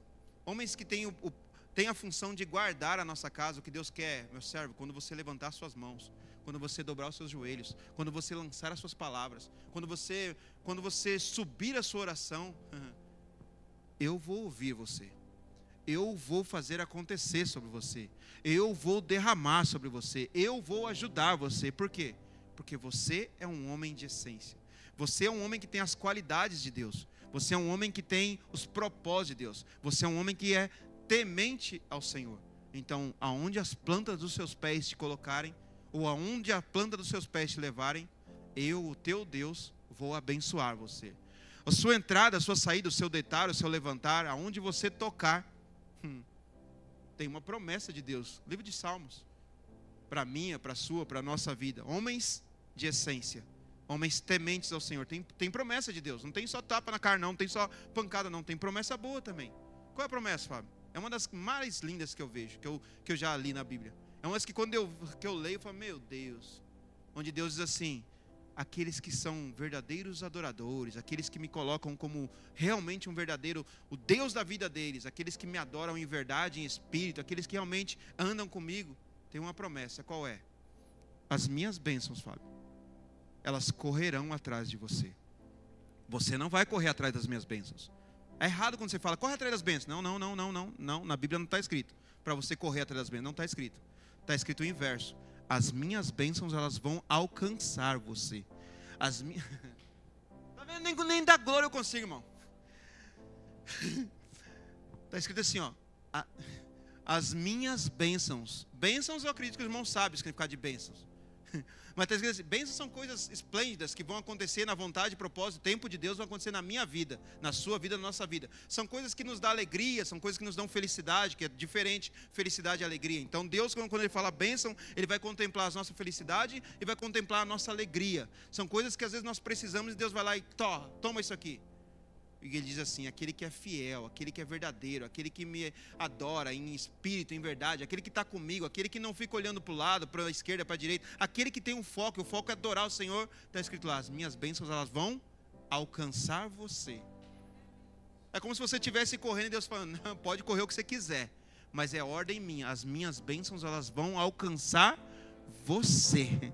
que têm a função de guardar a nossa casa. O que Deus quer, meu servo, quando você levantar suas mãos, quando você dobrar os seus joelhos, quando você lançar as suas palavras, quando você subir a sua oração, eu vou ouvir você. Eu vou fazer acontecer sobre você. Eu vou derramar sobre você. Eu vou ajudar você. Por quê? Porque você é um homem de essência. Você é um homem que tem as qualidades de Deus. Você é um homem que tem os propósitos de Deus. Você é um homem que é temente ao Senhor. Então, aonde as plantas dos seus pés te colocarem, ou aonde a planta dos seus pés te levarem, eu, o teu Deus, vou abençoar você. A sua entrada, a sua saída, o seu deitar, o seu levantar, aonde você tocar, tem uma promessa de Deus. Livro de Salmos. Para a minha, para a sua, para a nossa vida. Homens de essência. Homens tementes ao Senhor. Tem promessa de Deus. Não tem só tapa na cara, não. Não tem só pancada, não. Tem promessa boa também. Qual é a promessa, Fábio? É uma das mais lindas que eu vejo, que eu já li na Bíblia. É uma das que quando eu leio, eu falo, meu Deus. Onde Deus diz assim: aqueles que são verdadeiros adoradores, aqueles que me colocam como realmente um verdadeiro, o Deus da vida deles, aqueles que me adoram em verdade, em espírito, aqueles que realmente andam comigo, tem uma promessa. Qual é? As minhas bênçãos, Fábio, elas correrão atrás de você. Você não vai correr atrás das minhas bênçãos. É errado quando você fala, corre atrás das bênçãos. Não, na Bíblia não está escrito para você correr atrás das bênçãos, não está escrito. Está escrito o inverso. As minhas bênçãos, elas vão alcançar você. As minhas... Tá vendo? Nem da glória eu consigo, irmão. Está escrito assim, ó. As minhas bênçãos. Bênçãos eu acredito que os irmãos sabem o significado de bênçãos. Mas está escrito assim, bênçãos são coisas esplêndidas que vão acontecer na vontade, propósito, tempo de Deus, vão acontecer na minha vida, na sua vida, na nossa vida. São coisas que nos dão alegria, são coisas que nos dão felicidade, que é diferente, felicidade e alegria. Então Deus, quando Ele fala bênção, Ele vai contemplar a nossa felicidade e vai contemplar a nossa alegria. São coisas que às vezes nós precisamos e Deus vai lá e toma isso aqui. E Ele diz assim, aquele que é fiel, aquele que é verdadeiro, aquele que me adora em espírito, em verdade, aquele que está comigo, aquele que não fica olhando para o lado, para a esquerda, para a direita, aquele que tem um foco, o foco é adorar o Senhor. Está escrito lá, as minhas bênçãos, elas vão alcançar você. É como se você estivesse correndo e Deus falando, não, pode correr o que você quiser, mas é ordem minha, as minhas bênçãos, elas vão alcançar você.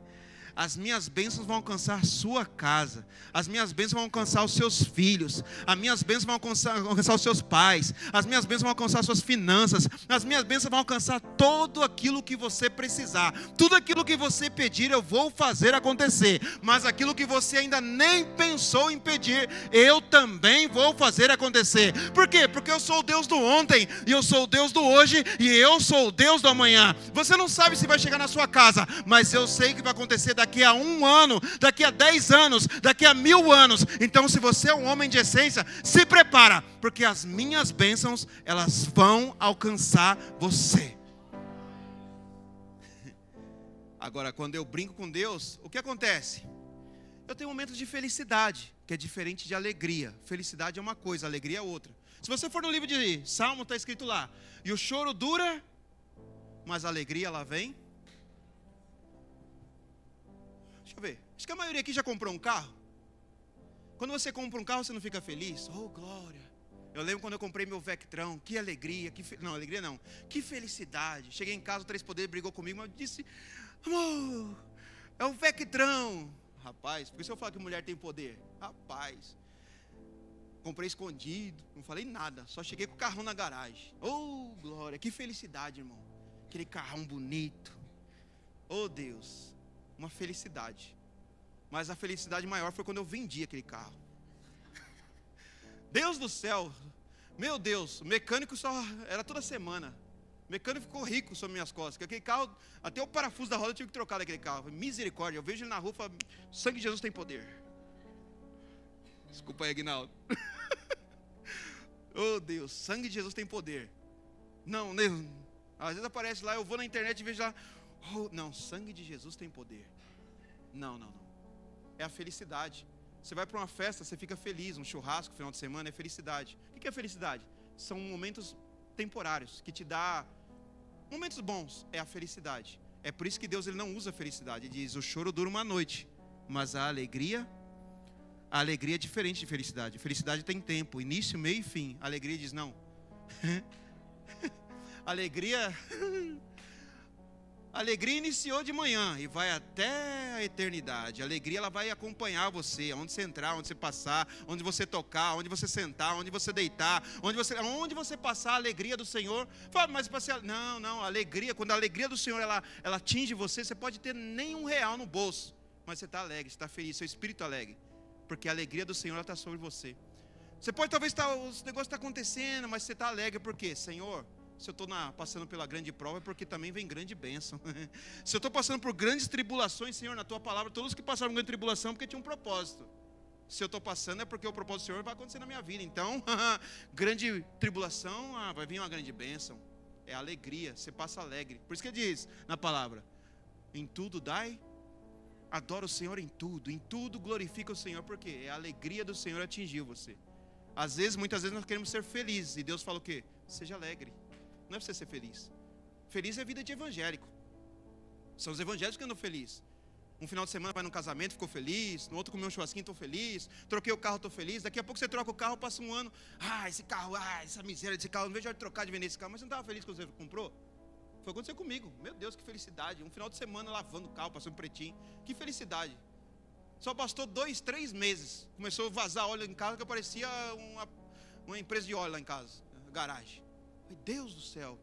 As minhas bênçãos vão alcançar a sua casa. As minhas bênçãos vão alcançar os seus filhos. As minhas bênçãos vão alcançar os seus pais. As minhas bênçãos vão alcançar as suas finanças. As minhas bênçãos vão alcançar tudo aquilo que você precisar. Tudo aquilo que você pedir, eu vou fazer acontecer. Mas aquilo que você ainda nem pensou em pedir, eu também vou fazer acontecer. Por quê? Porque eu sou o Deus do ontem, e eu sou o Deus do hoje, e eu sou o Deus do amanhã. Você não sabe se vai chegar na sua casa, mas eu sei que vai acontecer daqui a 1 ano, daqui a 10 anos, daqui a 1000 anos. Então, se você é um homem de essência, se prepara, porque as minhas bênçãos, elas vão alcançar você. Agora, quando eu brinco com Deus, o que acontece? Eu tenho momentos de felicidade, que é diferente de alegria. Felicidade é uma coisa, alegria é outra. Se você for no livro de Salmo, está escrito lá, e o choro dura, mas a alegria ela vem. Deixa eu ver, acho que a maioria aqui já comprou um carro. Quando você compra um carro, você não fica feliz? Oh, glória! Eu lembro quando eu comprei meu Vectrão, que alegria, não, alegria não, que felicidade. Cheguei em casa, o Três Poderes brigou comigo, mas eu disse, amor, É o Vectrão. Rapaz, por isso eu falo que mulher tem poder. Rapaz, comprei escondido, não falei nada, só cheguei com o carrão na garagem. Oh, glória, que felicidade, irmão. Aquele carrão bonito. Oh, Deus, uma felicidade. Mas a felicidade maior foi quando eu vendi aquele carro. Deus do céu, meu Deus, o mecânico só era toda semana. O mecânico ficou rico sobre minhas costas. Porque aquele carro, até o parafuso da roda eu tive que trocar daquele carro. Misericórdia, eu vejo ele na rua e falo, sangue de Jesus tem poder. Desculpa aí, Aguinaldo. Oh, Deus, sangue de Jesus tem poder. Não, às vezes aparece lá, eu vou na internet e vejo lá, oh, não, sangue de Jesus tem poder. Não. É a felicidade. Você vai para uma festa, você fica feliz, um churrasco, final de semana, é felicidade. O que é felicidade? São momentos temporários, que te dá momentos bons, é a felicidade. É por isso que Deus ele não usa felicidade. Ele diz, o choro dura uma noite, mas a alegria é diferente de felicidade. Felicidade tem tempo, início, meio e fim. A alegria diz, não. Alegria iniciou de manhã e vai até a eternidade. A alegria ela vai acompanhar você, onde você entrar, onde você passar, onde você tocar, onde você sentar, onde você deitar, onde você passar, a alegria do Senhor. Fala, mas não, a alegria, quando a alegria do Senhor ela atinge você, você pode ter nem R$1 no bolso, mas você está alegre, você está feliz, seu espírito alegre, porque a alegria do Senhor está sobre você. Você pode talvez os negócios estão acontecendo, mas você está alegre porque, Senhor, se eu estou passando pela grande prova é porque também vem grande bênção. Se eu estou passando por grandes tribulações, Senhor, na Tua palavra, todos que passaram por grande tribulação porque tinha um propósito. Se eu estou passando é porque o propósito do Senhor vai acontecer na minha vida. Então, grande tribulação, vai vir uma grande bênção. É alegria, você passa alegre. Por isso que ele diz na palavra, em tudo dai, adora o Senhor em tudo glorifica o Senhor, porque é a alegria do Senhor atingiu você. Muitas vezes nós queremos ser felizes, e Deus fala o quê? Seja alegre. Não é para você ser feliz. Feliz é vida de evangélico. São os evangélicos que andam felizes. Um final de semana vai num casamento, ficou feliz. No outro comeu um churrasquinho, estou feliz. Troquei o carro, estou feliz. Daqui a pouco você troca o carro, passa um ano. Esse carro, essa miséria desse carro. Não vejo a hora de trocar, de vender esse carro. Mas você não estava feliz quando você comprou? Foi acontecer comigo. Meu Deus, que felicidade. Um final de semana lavando o carro, passando um pretinho. Que felicidade. Só bastou 2, 3 meses. Começou a vazar óleo em casa, que parecia uma empresa de óleo lá em casa. Garagem. Meu Deus do céu.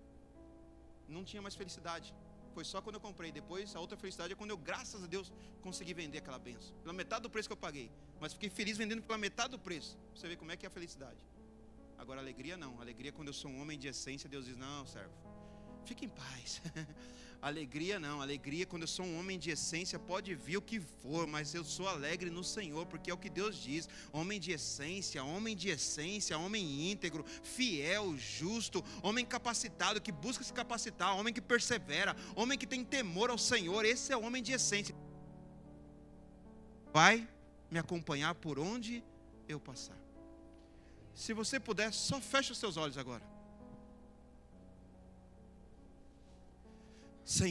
Não tinha mais felicidade. Foi só quando eu comprei. Depois a outra felicidade é quando eu, graças a Deus, consegui vender aquela benção. Pela metade do preço que eu paguei. Mas fiquei feliz vendendo pela metade do preço. Você vê como é que é a felicidade. Agora a alegria não. A alegria é quando eu sou um homem de essência. Deus diz, não, servo, fique em paz. Alegria não, alegria quando eu sou um homem de essência, pode vir o que for, mas eu sou alegre no Senhor, porque é o que Deus diz, homem de essência, homem íntegro, fiel, justo, homem capacitado, que busca se capacitar, homem que persevera, homem que tem temor ao Senhor, esse é o homem de essência. Vai me acompanhar por onde eu passar. Se você puder, só feche os seus olhos agora. Senhor,